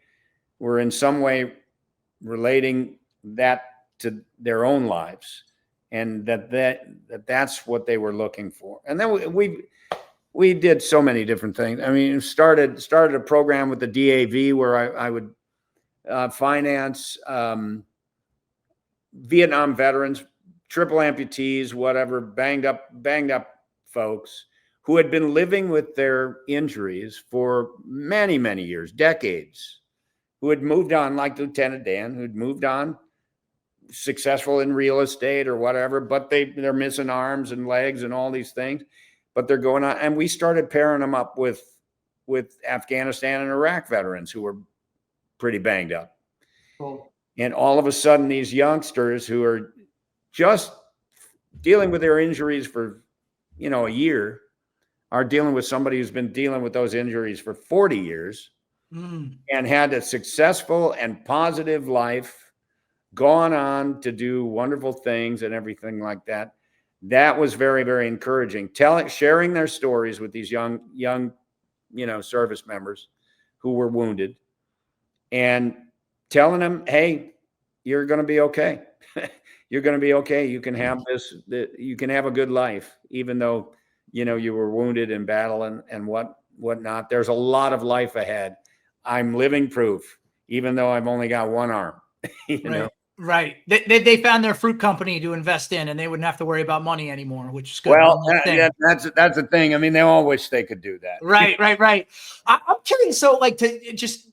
were in some way relating that to their own lives, and that's what they were looking for. And then we did so many different things. I mean, started a program with the DAV where I would finance Vietnam veterans, triple amputees, whatever, banged up folks who had been living with their injuries for many, many years, decades, who had moved on, like Lieutenant Dan, who'd moved on, successful in real estate or whatever, but they're missing arms and legs and all these things, but they're going on. And we started pairing them up with Afghanistan and Iraq veterans who were pretty banged up. Cool. And all of a sudden, these youngsters who are just dealing with their injuries for, a year, are dealing with somebody who's been dealing with those injuries for 40 years and had a successful and positive life, gone on to do wonderful things and everything like that. That was very, very encouraging. Sharing their stories with these young, service members who were wounded, and telling them, hey, you're going to be okay. You're going to be okay. You can have you can have a good life, even though, you were wounded in battle and whatnot. There's a lot of life ahead. I'm living proof, even though I've only got one arm, know? Right. They found their fruit company to invest in, and they wouldn't have to worry about money anymore, which is good. Well, that's the thing. I mean, they all wish they could do that. Right. I'm curious. So, like, to just,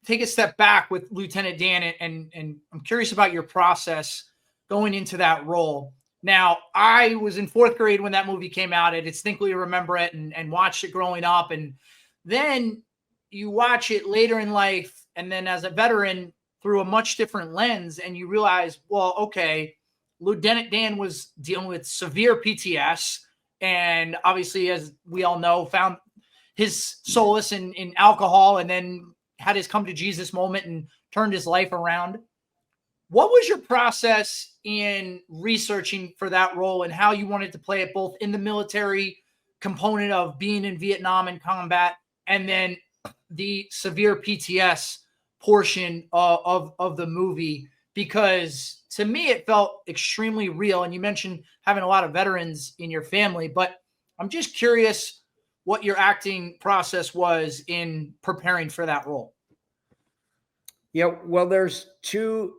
take a step back with Lieutenant Dan, and I'm curious about your process going into that role. Now, I was in 4th grade when that movie came out. I distinctly remember it and watched it growing up. And then you watch it later in life, and then as a veteran, through a much different lens, and you realize, well, okay, Lieutenant Dan was dealing with severe PTS, and obviously, as we all know, found his solace in alcohol, and then had his come to Jesus moment and turned his life around. What was your process in researching for that role, and how you wanted to play it both in the military component of being in Vietnam and combat, and then the severe PTS portion of the movie? Because to me, it felt extremely real. And you mentioned having a lot of veterans in your family, but I'm just curious what your acting process was in preparing for that role. Yeah, well, there's two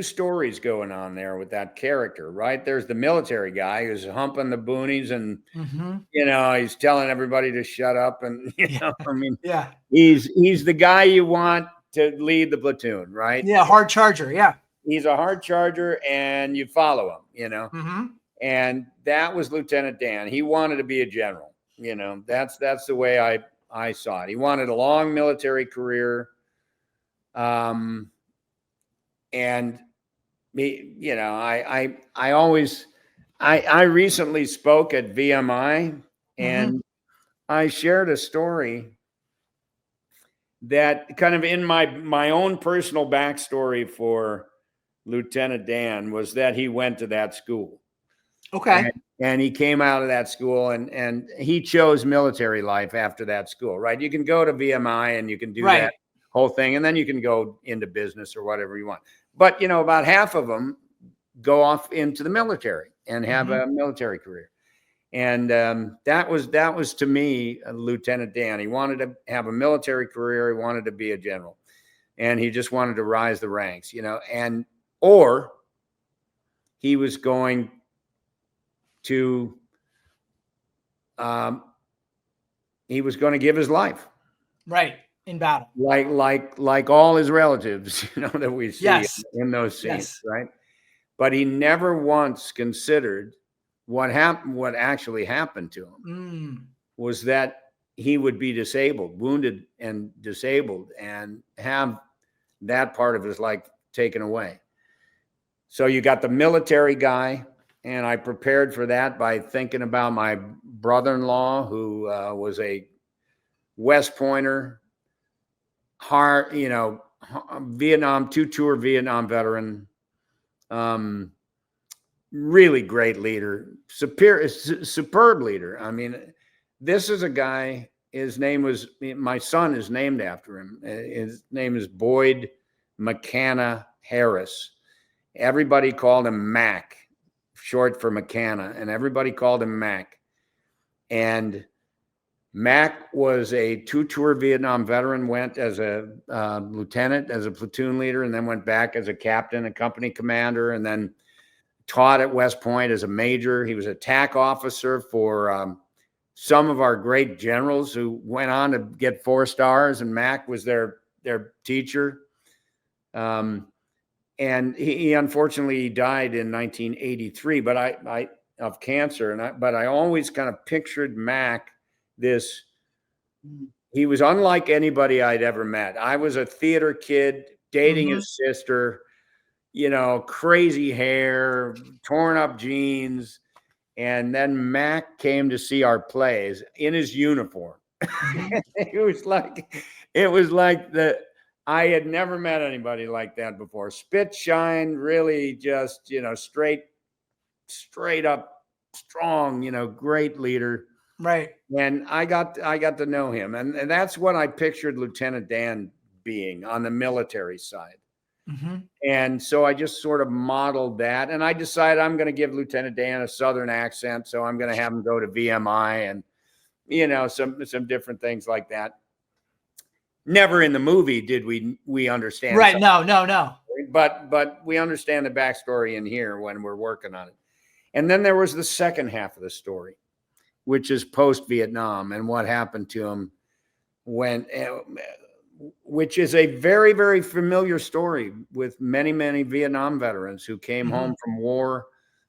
stories going on there with that character, right? There's the military guy who's humping the boonies and, he's telling everybody to shut up. And, I mean, yeah, he's the guy you want to lead the platoon, right? Yeah. Hard charger. Yeah. He's a hard charger, and you follow him, and that was Lieutenant Dan. He wanted to be a general, that's the way I saw it. He wanted a long military career. And me, I recently spoke at VMI, and I shared a story that kind of in my own personal backstory for Lieutenant Dan was that he went to that school. Okay. And he came out of that school, and he chose military life after that school, right? You can go to VMI and you can do that whole thing, and then you can go into business or whatever you want. But, about half of them go off into the military and have a military career. And that was to me, Lieutenant Dan. He wanted to have a military career. He wanted to be a general, and he just wanted to rise the ranks, or he was going to give his life, right, in battle, like all his relatives, that we see in those scenes, right? But he never once considered what actually happened to him was that he would be wounded and disabled, and have that part of his life taken away. So you got the military guy, and I prepared for that by thinking about my brother-in-law, who was a West Pointer, Vietnam, 2-tour Vietnam veteran, really great leader, superb leader. I mean, this is a guy, my son is named after him. His name is Boyd McCanna Harris. Everybody called him Mac, short for McCanna, and everybody called him Mac. And Mac was a 2-tour Vietnam veteran, went as a lieutenant, as a platoon leader, and then went back as a captain, a company commander, and then taught at West Point as a major. He was a TAC officer for some of our great generals who went on to get 4 stars, and Mac was their teacher. And he unfortunately died in 1983, but of cancer. But I always kind of pictured Mac he was unlike anybody I'd ever met. I was a theater kid dating his sister, crazy hair, torn up jeans. And then Mac came to see our plays in his uniform. It was like I had never met anybody like that before. Spit shine, really just, straight up strong, great leader. Right. And I got to know him. And that's what I pictured Lieutenant Dan being on the military side. And so I just sort of modeled that. And I decided I'm going to give Lieutenant Dan a Southern accent. So I'm going to have him go to VMI and, some different things like that. Never in the movie did we understand. Right. No. But we understand the backstory in here when we're working on it. And then there was the second half of the story, which is post-Vietnam and what happened to him which is a very, very familiar story with many, many Vietnam veterans who came home from war,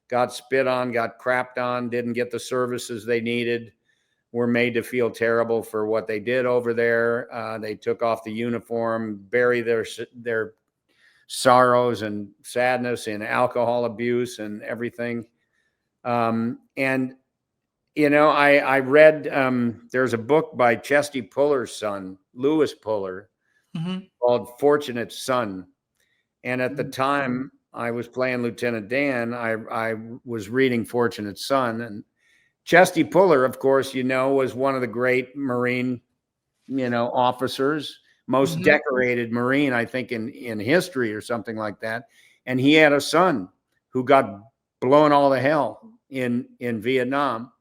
got spit on, got crapped on, didn't get the services they needed, were made to feel terrible for what they did over there. They took off the uniform, buried their sorrows and sadness in alcohol abuse and everything. I read, there's a book by Chesty Puller's son, Lewis Puller, called Fortunate Son. And at the time I was playing Lieutenant Dan, I was reading Fortunate Son. And Chesty Puller, of course, was one of the great Marine, officers, most decorated Marine, I think, in history or something like that. And he had a son who got blown all to hell in Vietnam.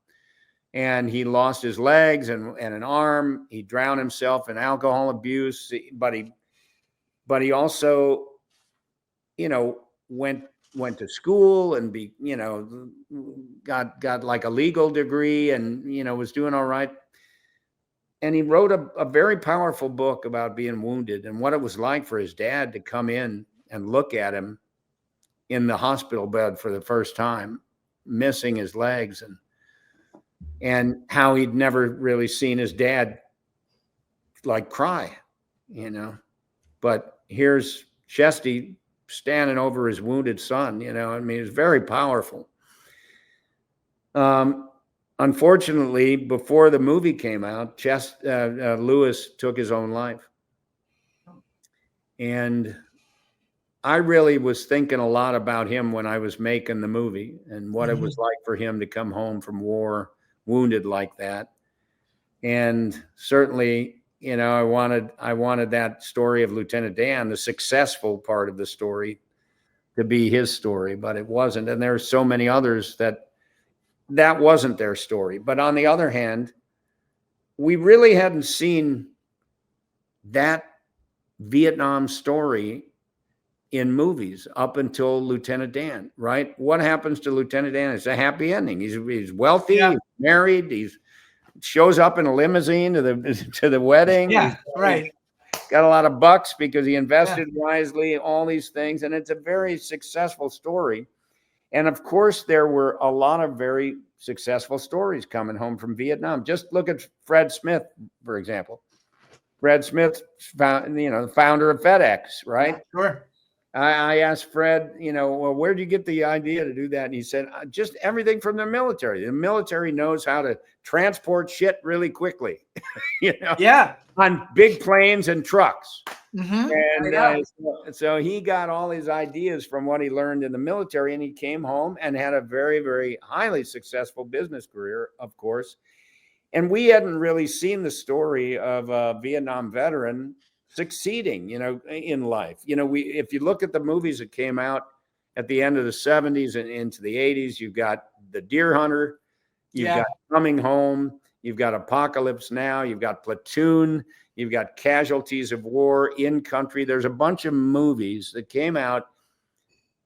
And he lost his legs and an arm. He drowned himself in alcohol abuse, but he also, went to school and got like a legal degree and, was doing all right. And he wrote a very powerful book about being wounded and what it was like for his dad to come in and look at him in the hospital bed for the first time, missing his legs, and how he'd never really seen his dad cry, but here's Chesty standing over his wounded son, it's very powerful. Unfortunately, before the movie came out, Lewis took his own life. And I really was thinking a lot about him when I was making the movie and what it was like for him to come home from war wounded like that. And certainly, I wanted that story of Lieutenant Dan, the successful part of the story, to be his story, but it wasn't. And there's so many others that wasn't their story. But on the other hand, we really hadn't seen that Vietnam story in movies up until Lieutenant Dan, right? What happens to Lieutenant Dan? It's a happy ending. He's wealthy, Yeah. he's married, he shows up in a limousine to the wedding. Yeah, right. Got a lot of bucks because he invested wisely, all these things. And it's a very successful story. And of course, there were a lot of very successful stories coming home from Vietnam. Just look at Fred Smith, for example. Fred Smith, the founder of FedEx, right? Yeah, sure. I asked Fred, well, where did you get the idea to do that? And he said, just everything from the military. The military knows how to transport shit really quickly, Yeah. on big planes and trucks. Mm-hmm. And so he got all his ideas from what he learned in the military, and he came home and had a very, very highly successful business career, of course. And we hadn't really seen the story of a Vietnam veteran succeeding, in life. If you look at the movies that came out at the end of the 70s and into the 80s, you've got The Deer Hunter, you've got Coming Home, you've got Apocalypse Now, you've got Platoon, you've got Casualties of War, In Country. There's a bunch of movies that came out,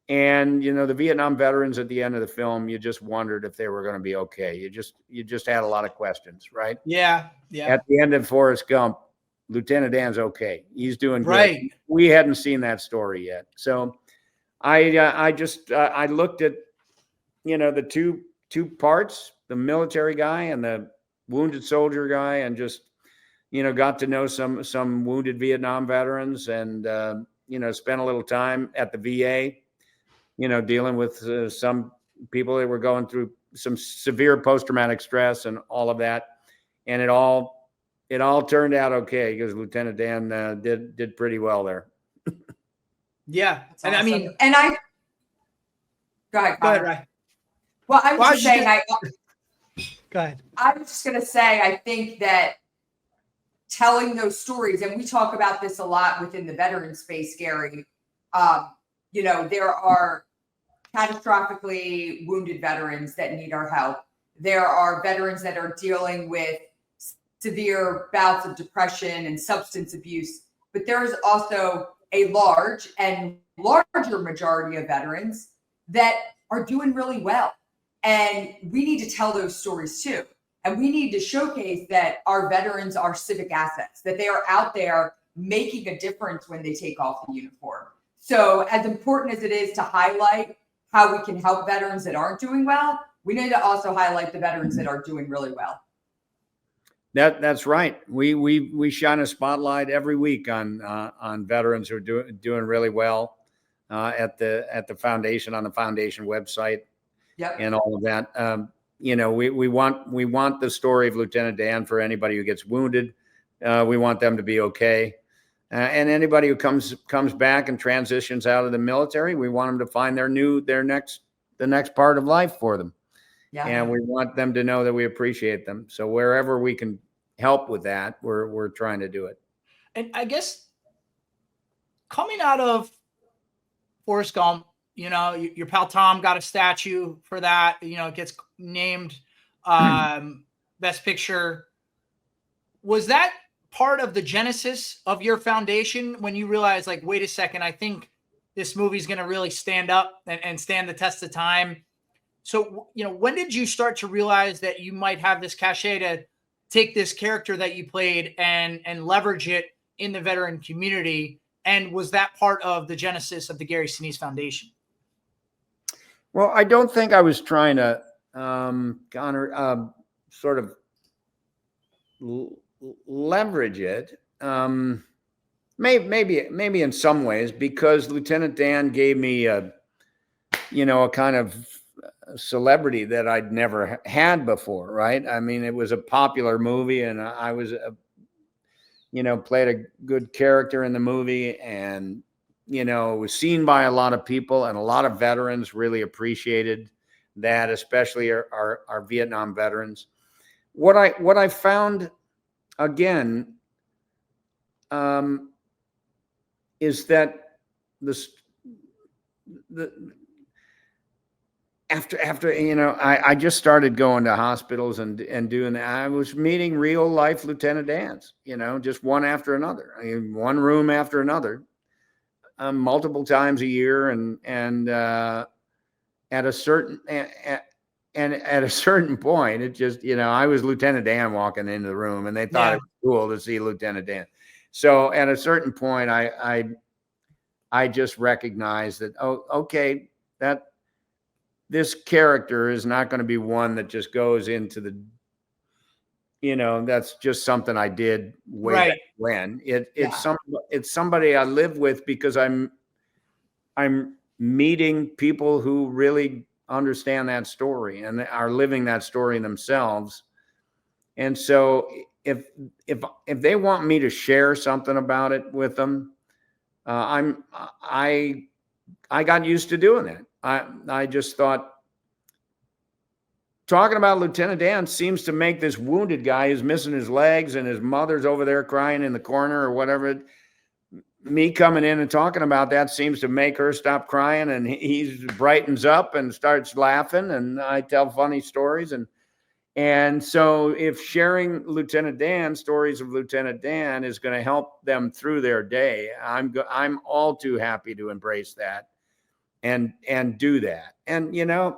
and the Vietnam veterans at the end of the film, you just wondered if they were going to be okay. You just had a lot of questions, right? Yeah. At the end of Forrest Gump, Lieutenant Dan's okay. He's doing good. Right. We hadn't seen that story yet. So I looked at, the two parts, the military guy and the wounded soldier guy, and just, got to know some wounded Vietnam veterans, and, spent a little time at the VA, dealing with some people that were going through some severe post-traumatic stress and all of that. And it all turned out okay, because Lieutenant Dan did pretty well there. Yeah. That's And awesome. I mean, go ahead. go ahead, Ryan. Well, I was just saying, go ahead. I was just going to say, I think that telling those stories, and we talk about this a lot within the veteran space, Gary, there are catastrophically wounded veterans that need our help. There are veterans that are dealing with severe bouts of depression and substance abuse, but there is also a larger majority of veterans that are doing really well. And we need to tell those stories too. And we need to showcase that our veterans are civic assets, that they are out there making a difference when they take off the uniform. So as important as it is to highlight how we can help veterans that aren't doing well, we need to also highlight the veterans that are doing really well. That's right. We shine a spotlight every week on veterans who are doing really well at the foundation, on the foundation website, and all of that. We want the story of Lieutenant Dan for anybody who gets wounded. We want them to be okay, and anybody who comes back and transitions out of the military, we want them to find the next part of life for them. Yeah. And we want them to know that we appreciate them. So wherever we can help with that, we're trying to do it. And I guess coming out of Forrest Gump, your pal Tom got a statue for that. It gets named Best Picture. Was that part of the genesis of your foundation when you realized, like, wait a second, I think this movie's going to really stand up and stand the test of time? So, when did you start to realize that you might have this cachet to take this character that you played and leverage it in the veteran community? And was that part of the genesis of the Gary Sinise Foundation? Well, I don't think I was trying to sort of leverage it. Maybe in some ways, because Lieutenant Dan gave me a kind of celebrity that I'd never had before, right? I mean, it was a popular movie, and I was played a good character in the movie, and it was seen by a lot of people, and a lot of veterans really appreciated that, especially our Vietnam veterans. What I found again is that after I just started going to hospitals and doing that. I was meeting real life Lieutenant Dans, just one after another. I mean, one room after another, multiple times a year, and at a certain at a certain point, it just I was Lieutenant Dan walking into the room, and they thought it was cool to see Lieutenant Dan. So at a certain point, I just recognized that, oh, okay, that this character is not going to be one that just goes into the, that's just something I did way back when. It's somebody I live with because I'm meeting people who really understand that story and are living that story themselves. And so if they want me to share something about it with them, I got used to doing it. I just thought talking about Lieutenant Dan seems to make this wounded guy who's missing his legs and his mother's over there crying in the corner or whatever. Me coming in and talking about that seems to make her stop crying, and he brightens up and starts laughing, and I tell funny stories. And so if sharing Lieutenant Dan, stories of Lieutenant Dan, is going to help them through their day, I'm all too happy to embrace that and do that. And, I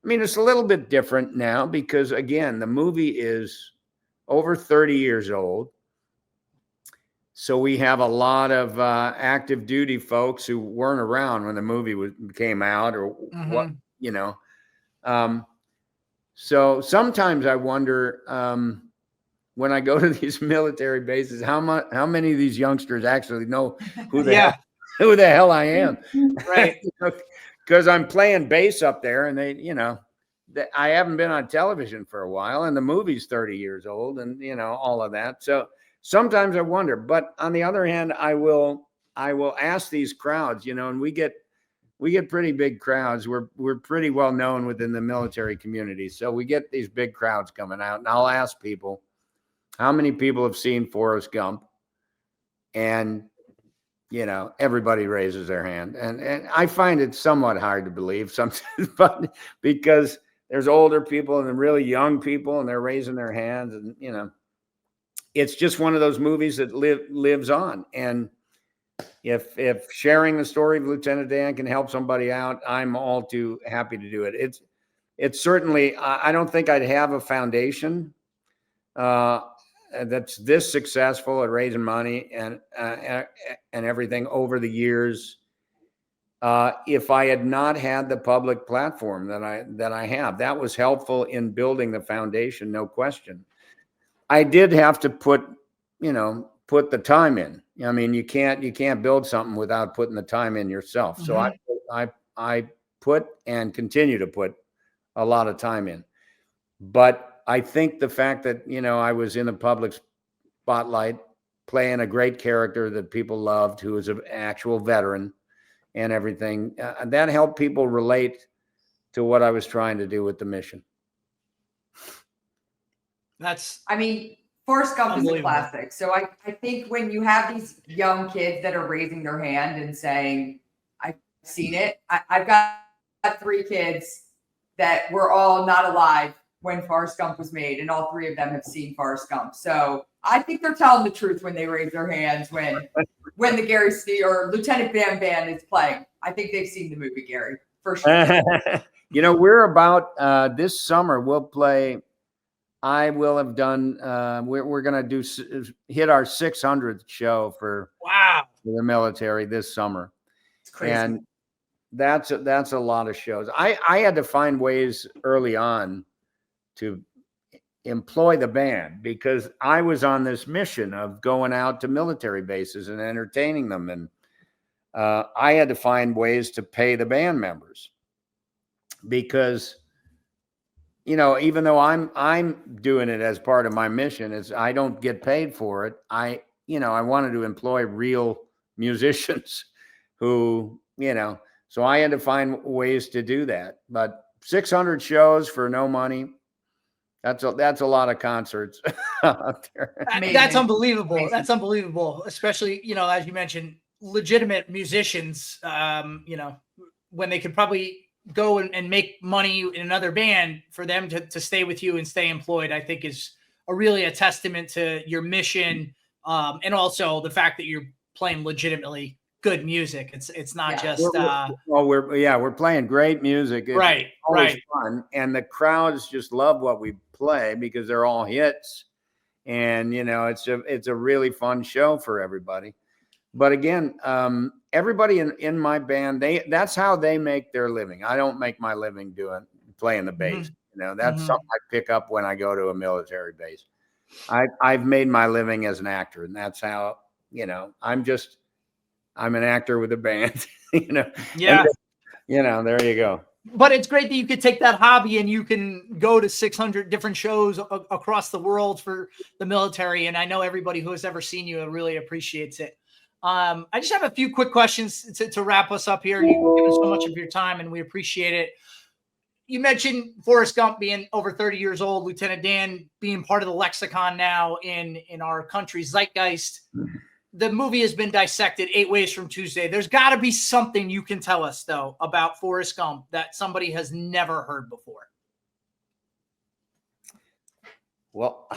mean, it's a little bit different now because, again, the movie is over 30 years old. So we have a lot of active duty folks who weren't around when the movie came out or what, so sometimes I wonder when I go to these military bases, how many of these youngsters actually know who the hell I am, right? Because I'm playing bass up there, and I haven't been on television for a while, and the movie's 30 years old, and all of that. So sometimes I wonder, but on the other hand, I will ask these crowds, and we get pretty big crowds. We're pretty well known within the military community. So we get these big crowds coming out, and I'll ask people, how many people have seen Forrest Gump? And, everybody raises their hand. And I find it somewhat hard to believe sometimes, but because there's older people and really young people, and they're raising their hands, and, it's just one of those movies that lives on. And if sharing the story of Lieutenant Dan can help somebody out, I'm all too happy to do it. It's certainly, I don't think I'd have a foundation that's this successful at raising money and everything over the years if I had not had the public platform that I have. That was helpful in building the foundation, no question. I did have to put the time in. I mean, you can't build something without putting the time in yourself. So I put and continue to put a lot of time in. But I think the fact that, I was in the public spotlight playing a great character that people loved, who was an actual veteran and everything, that helped people relate to what I was trying to do with the mission. Forrest Gump is a classic. So I think when you have these young kids that are raising their hand and saying, I've seen it. I've got 3 kids that were all not alive when Forrest Gump was made, and all 3 of them have seen Forrest Gump. So I think they're telling the truth when they raise their hands when the Gary or Lieutenant Bam Bam is playing. I think they've seen the movie, Gary, for sure. We're about this summer. We'll play. I will have done. We're going to hit our 600th show for the military this summer. It's crazy. And that's a lot of shows. I had to find ways early on to employ the band because I was on this mission of going out to military bases and entertaining them, and I had to find ways to pay the band members because. Even though I'm doing it as part of my mission, I don't get paid for it. I wanted to employ real musicians who, so I had to find ways to do that. But 600 shows for no money, that's a lot of concerts out there. That's unbelievable. Amazing. That's unbelievable, especially, as you mentioned, legitimate musicians, when they could probably go and make money in another band, for them to stay with you and stay employed, I think is really a testament to your mission. And also the fact that you're playing legitimately good music. It's not just we're playing great music. It's right, always fun, and the crowds just love what we play because they're all hits, and it's a really fun show for everybody. But again, everybody in my band, that's how they make their living. I don't make my living playing the bass. That's something I pick up when I go to a military base. I've made my living as an actor, and that's how, I'm an actor with a band, Yeah. And, there you go. But it's great that you could take that hobby and you can go to 600 different shows across the world for the military. And I know everybody who has ever seen you really appreciates it. I just have a few quick questions to wrap us up here. You've given so much of your time and we appreciate it. You mentioned Forrest Gump being over 30 years old, Lieutenant Dan being part of the lexicon now in our country's zeitgeist. The movie has been dissected 8 ways from Tuesday. There's got to be something you can tell us, though, about Forrest Gump that somebody has never heard before. Well,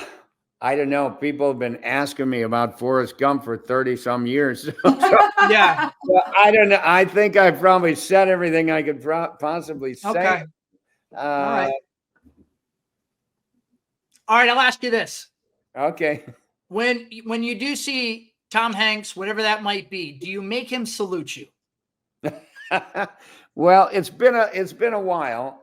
I don't know. People have been asking me about Forrest Gump for 30 some years. Yeah. Well, I don't know. I think I probably said everything I could possibly say. Okay. All right. All right. I'll ask you this. Okay. When you do see Tom Hanks, whatever that might be, do you make him salute you? Well, it's been a while,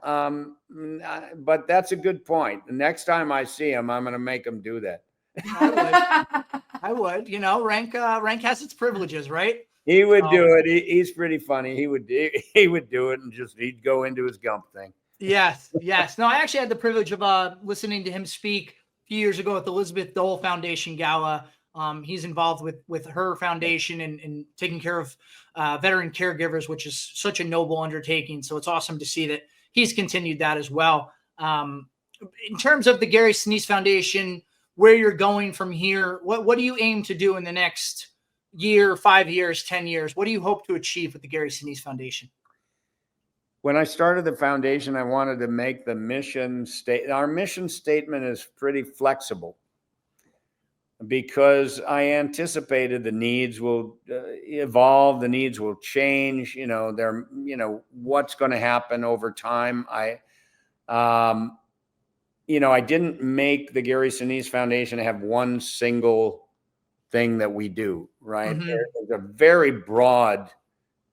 but that's a good point. The next time I see him, I'm going to make him do that. I would. Rank has its privileges, right? He would do it. He's pretty funny. He would do it, and he'd go into his Gump thing. Yes. No, I actually had the privilege of listening to him speak a few years ago at the Elizabeth Dole Foundation Gala. He's involved with her foundation and taking care of veteran caregivers, which is such a noble undertaking. So it's awesome to see that he's continued that as well. In terms of the Gary Sinise Foundation, where you're going from here, what do you aim to do in the next year, 5 years, 10 years? What do you hope to achieve with the Gary Sinise Foundation? When I started the foundation, I wanted to make the mission our mission statement is pretty flexible, because I anticipated the needs will evolve, the needs will change. What's going to happen over time. I didn't make the Gary Sinise Foundation have one single thing that we do, right? Mm-hmm. There's a very broad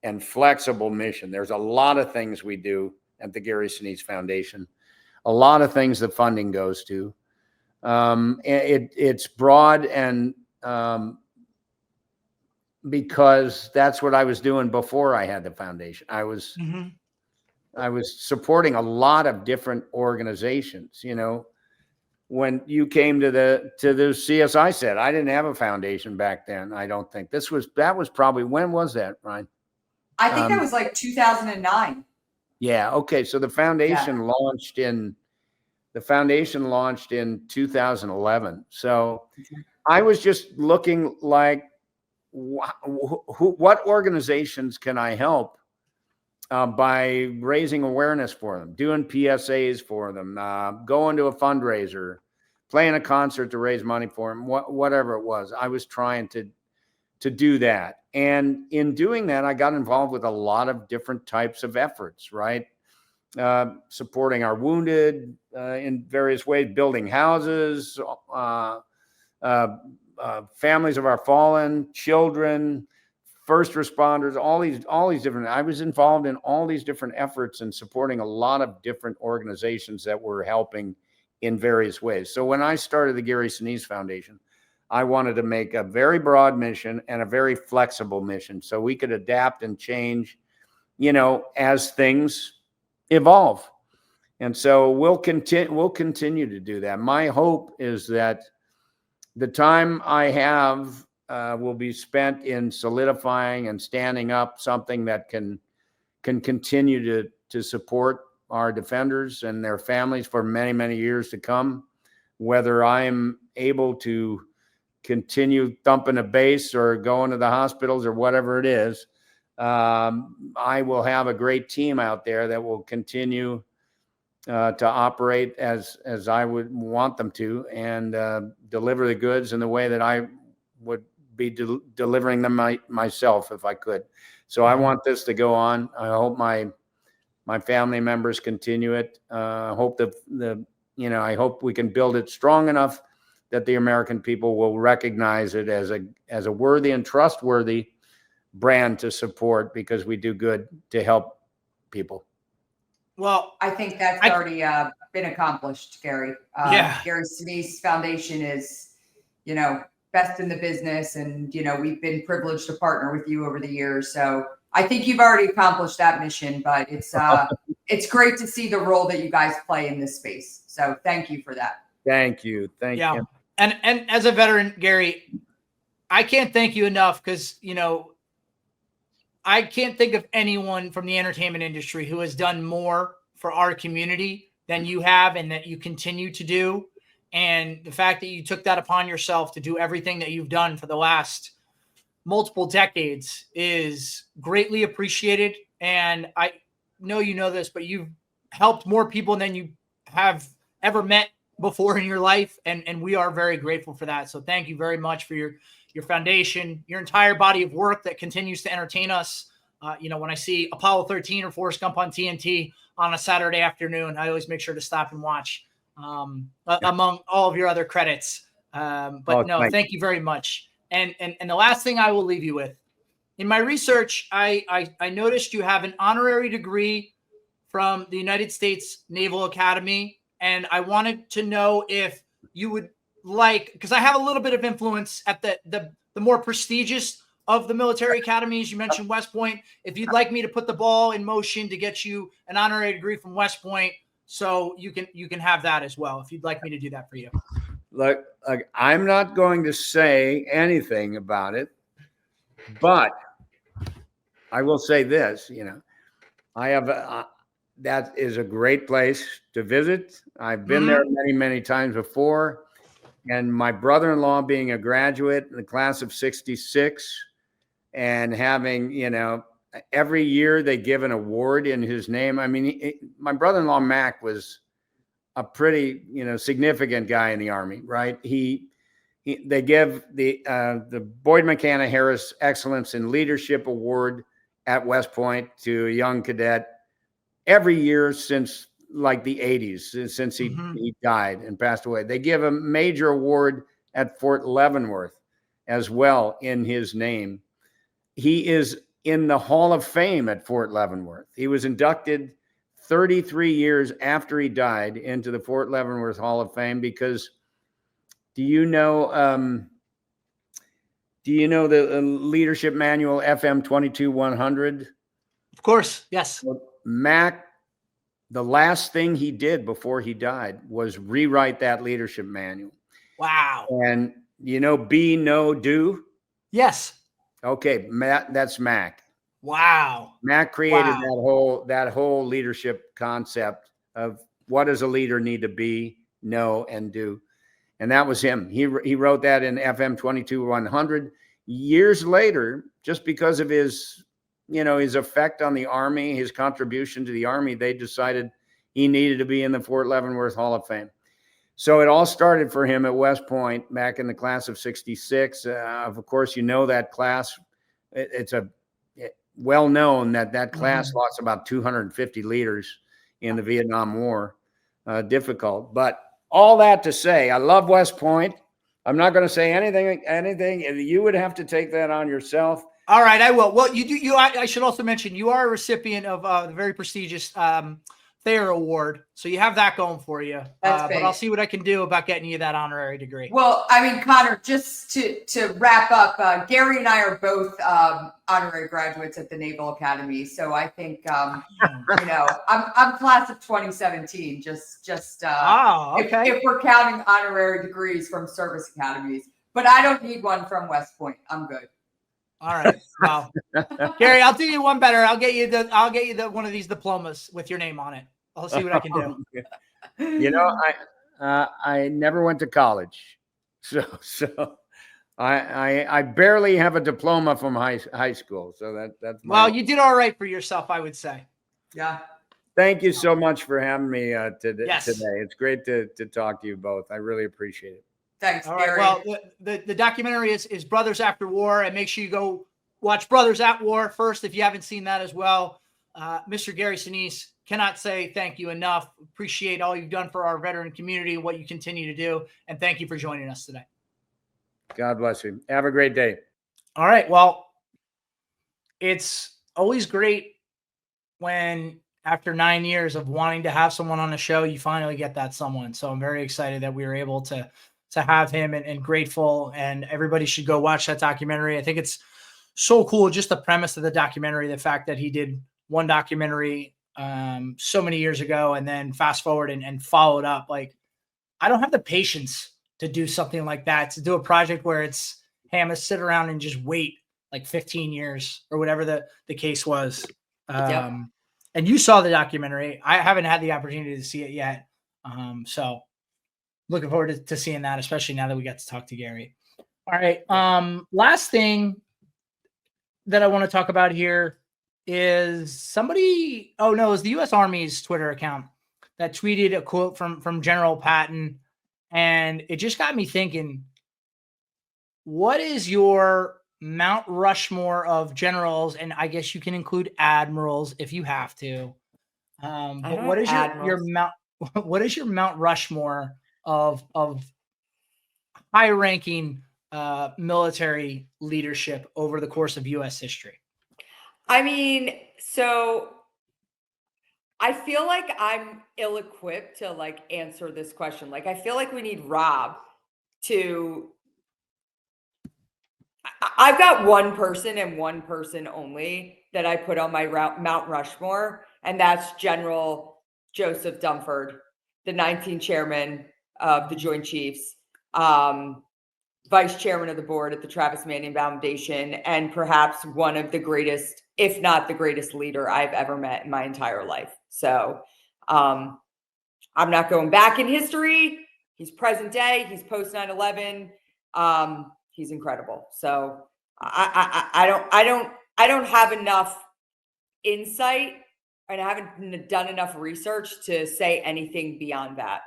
and flexible mission. There's a lot of things we do at the Gary Sinise Foundation, a lot of things the funding goes to. It's broad, and because that's what I was doing before I had the foundation. I was supporting a lot of different organizations. When you came to the CSI set, I didn't have a foundation back then. I don't think that was probably, when was that, Ryan? I think that was like 2009. Yeah. Okay. So the foundation launched in 2011. So I was just looking like, what organizations can I help by raising awareness for them, doing PSAs for them, going to a fundraiser, playing a concert to raise money for them, whatever it was. I was trying to do that. And in doing that, I got involved with a lot of different types of efforts, right? Supporting our wounded in various ways, building houses, families of our fallen, children, first responders, all these different. I was involved in all these different efforts and supporting a lot of different organizations that were helping in various ways. So when I started the Gary Sinise Foundation, I wanted to make a very broad mission and a very flexible mission so we could adapt and change, as things evolve. And so we'll continue to do that. My hope is that the time I have will be spent in solidifying and standing up something that can continue to support our defenders and their families for many, many years to come. Whether I'm able to continue thumping a bass or going to the hospitals or whatever it is, I will have a great team out there that will continue to operate as I would want them to, and deliver the goods in the way that I would be delivering them myself if I could. So I want this to go on. I hope my family members continue it. I hope I hope we can build it strong enough that the American people will recognize it as a worthy and trustworthy brand to support, because we do good to help people. Well, I think that's already been accomplished, Gary. Yeah. Gary Sinise Foundation is, best in the business. And, we've been privileged to partner with you over the years. So I think you've already accomplished that mission, but it's great to see the role that you guys play in this space. So thank you for that. Thank you. Thank you. And as a veteran, Gary, I can't thank you enough, because, I can't think of anyone from the entertainment industry who has done more for our community than you have, and that you continue to do. And the fact that you took that upon yourself to do everything that you've done for the last multiple decades is greatly appreciated. And I know you know this, but you've helped more people than you have ever met before in your life. And we are very grateful for that. So thank you very much for your foundation, your entire body of work that continues to entertain us. When I see Apollo 13 or Forrest Gump on TNT on a Saturday afternoon, I always make sure to stop and watch among all of your other credits. Thank you very much. And the last thing I will leave you with, in my research, I noticed you have an honorary degree from the United States Naval Academy. And I wanted to know if you would because I have a little bit of influence at the more prestigious of the military academies. You mentioned West Point. If you'd like me to put the ball in motion to get you an honorary degree from West Point, so you can have that as well, if you'd like me to do that for you. Look, I'm not going to say anything about it, but I will say this, I have that is a great place to visit. I've been there many, many times before. And my brother-in-law being a graduate in the class of 66 and having, every year they give an award in his name. I mean, my brother-in-law, Mac, was a pretty, significant guy in the Army, right? They give the Boyd McCann Harris Excellence in Leadership Award at West Point to a young cadet every year since like the 80s, since he died and passed away. They give a major award at Fort Leavenworth as well in his name. He is in the Hall of Fame at Fort Leavenworth. He was inducted 33 years after he died into the Fort Leavenworth Hall of Fame because do you know the leadership manual FM 22100? Of course, yes. Mac, the last thing he did before he died was rewrite that leadership manual. Wow. And be, know, do? Yes. Okay, that's Mac. Wow. Mac created that whole leadership concept of what does a leader need to be, know, and do. And that was him. He wrote that in FM 22100. Years later, just because of his effect on the Army, his contribution to the Army, they decided he needed to be in the Fort Leavenworth Hall of Fame. So it all started for him at West Point back in the class of 66. Of course, that class. It's well known that class lost about 250 leaders in the Vietnam War. Difficult. But all that to say, I love West Point. I'm not going to say anything. You would have to take that on yourself. All right, I will. Well, I should also mention you are a recipient of the very prestigious Thayer Award, so you have that going for you. But I'll see what I can do about getting you that honorary degree. Well, I mean, Connor, just to wrap up, Gary and I are both honorary graduates at the Naval Academy, so I think I'm class of 2017. If we're counting honorary degrees from service academies, but I don't need one from West Point. I'm good. All right. Well, Gary, I'll do you one better. I'll get you the one of these diplomas with your name on it. I'll see what I can do. I never went to college, so I barely have a diploma from high school, so that's Well, you did all right for yourself, I would say. Yeah. Thank you so much for having me today. Yes. It's great to talk to you both. I really appreciate it. Thanks, All right. Gary. Well, the documentary is Brothers After War, and make sure you go watch Brothers at War first if you haven't seen that as well. Mr. Gary Sinise, cannot say thank you enough. Appreciate all you've done for our veteran community, what you continue to do, and thank you for joining us today. God bless you. Have a great day. All right. Well, it's always great when after 9 years of wanting to have someone on the show, you finally get that someone. So I'm very excited that we were able to have him and grateful, and everybody should go watch that documentary. I think it's so cool. Just the premise of the documentary, the fact that he did one documentary so many years ago and then fast forward and followed up. Like, I don't have the patience to do something like that, to do a project where it's, hey, I'm going to sit around and just wait like 15 years or whatever the case was. And you saw the documentary. I haven't had the opportunity to see it yet. So looking forward to seeing that, especially now that we got to talk to Gary. All right. Last thing that I want to talk about here is somebody, it was the U.S. Army's Twitter account that tweeted a quote from General Patton. And it just got me thinking, what is your Mount Rushmore of generals? And I guess you can include admirals if you have to. But what is what is your Mount Rushmore of high-ranking military leadership over the course of U.S. history? I mean, so I feel like I'm ill-equipped to like answer this question. Like, I feel like we need Rob to. I've got one person and one person only that I put on my Mount Rushmore, and that's General Joseph Dunford, the 19th chairman of the Joint Chiefs, vice chairman of the board at the Travis Manning Foundation, and perhaps one of the greatest, if not the greatest leader I've ever met in my entire life. So I'm not going back in history. He's present day. He's post 9/11. He's incredible. So I don't have enough insight, and I haven't done enough research to say anything beyond that.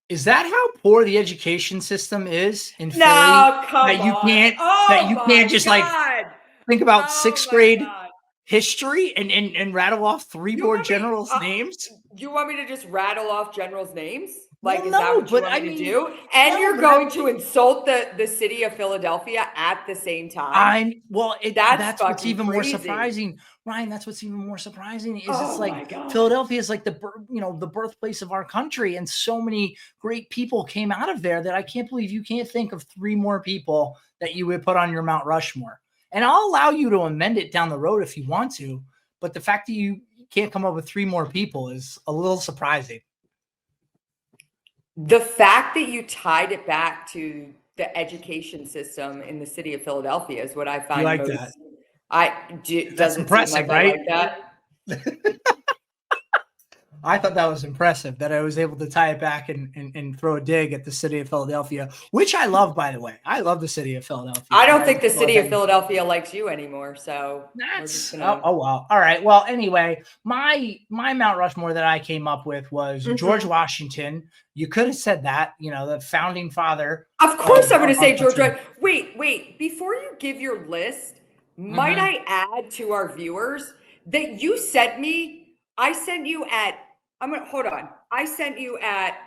Is that how poor the education system is in Philly? Come on. You can't just like think about sixth grade history and rattle off three more generals' names? You want me to just rattle off generals' names? Like, well, is that what you want me to do? And you're going to insult the city of Philadelphia at the same time? That's what's even more surprising. Ryan, that's what's even more surprising is it's like Philadelphia is like the birthplace of our country, and so many great people came out of there that I can't believe you can't think of three more people that you would put on your Mount Rushmore. And I'll allow you to amend it down the road if you want to, but the fact that you can't come up with three more people is a little surprising. The fact that you tied it back to the education system in the city of Philadelphia is what I find that. That's impressive, right? I like that. I thought that was impressive that I was able to tie it back and throw a dig at the city of Philadelphia, which I love, by the way. I love the city of Philadelphia. I don't think the city of Philadelphia likes you anymore. So that's wow. All right. Well, anyway, my Mount Rushmore that I came up with was George Washington. You could have said that, the founding father. Of course, I'm going to say George. Wait. Before you give your list, might I add to our viewers that you sent me? I sent you at. Hold on. I sent you at.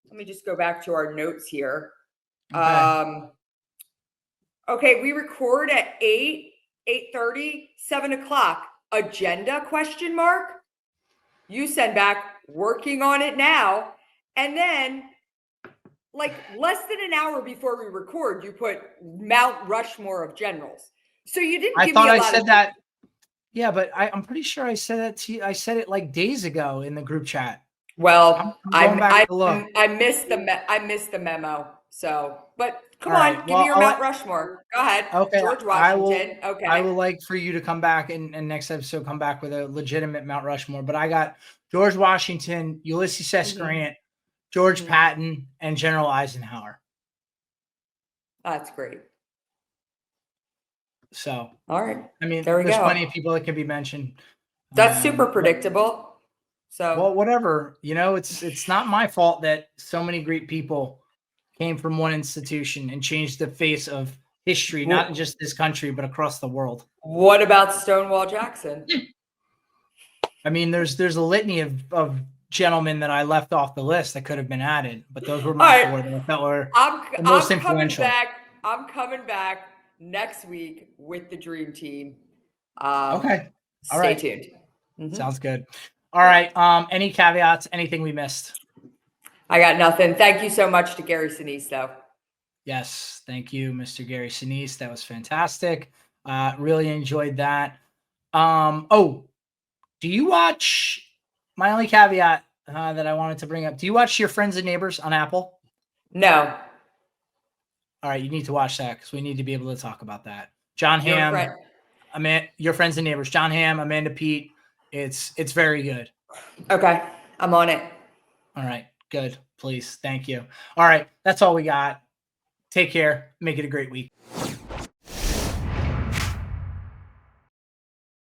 Let me just go back to our notes here. Okay, we record at 8:30, 7 o'clock. Agenda ? You send back working on it now, and then like less than an hour before we record, you put Mount Rushmore of generals. So you didn't. I thought I said that. Yeah, but I'm pretty sure I said that to you. I said it like days ago in the group chat. Well, I missed the memo. So, but come on, give me your Mount Rushmore. Go ahead. Okay. George Washington. I will like for you to come back and next episode come back with a legitimate Mount Rushmore. But I got George Washington, Ulysses S. Grant, George Patton, and General Eisenhower. That's great. So, All right. I mean, There we there's go. plenty of people that can be mentioned. That's super But- predictable. So Well, whatever, it's not my fault that so many great people came from one institution and changed the face of history, not in just this country, but across the world. what about Stonewall Jackson? I mean, there's a litany of gentlemen that I left off the list that could have been added, but those were my All right. 4 that I felt were the I'm most coming influential. back. I'm coming back next week with the dream team. Okay. All Stay right. tuned. Mhm. Sounds good. All right. Any caveats? Anything we missed? I got nothing. Thank you so much to Gary Sinise, though. Yes. Thank you, Mr. Gary Sinise. That was fantastic. Really enjoyed that. Oh, do you watch, my only caveat that I wanted to bring up, do you watch Your Friends and Neighbors on Apple? No. All right. You need to watch that because we need to be able to talk about that. John Your Hamm, friend- Your Friends and Neighbors, John Hamm, Amanda Peet. It's very good. Okay. I'm on it. All right. Good. Please. Thank you. All right. That's all we got. Take care. Make it a great week.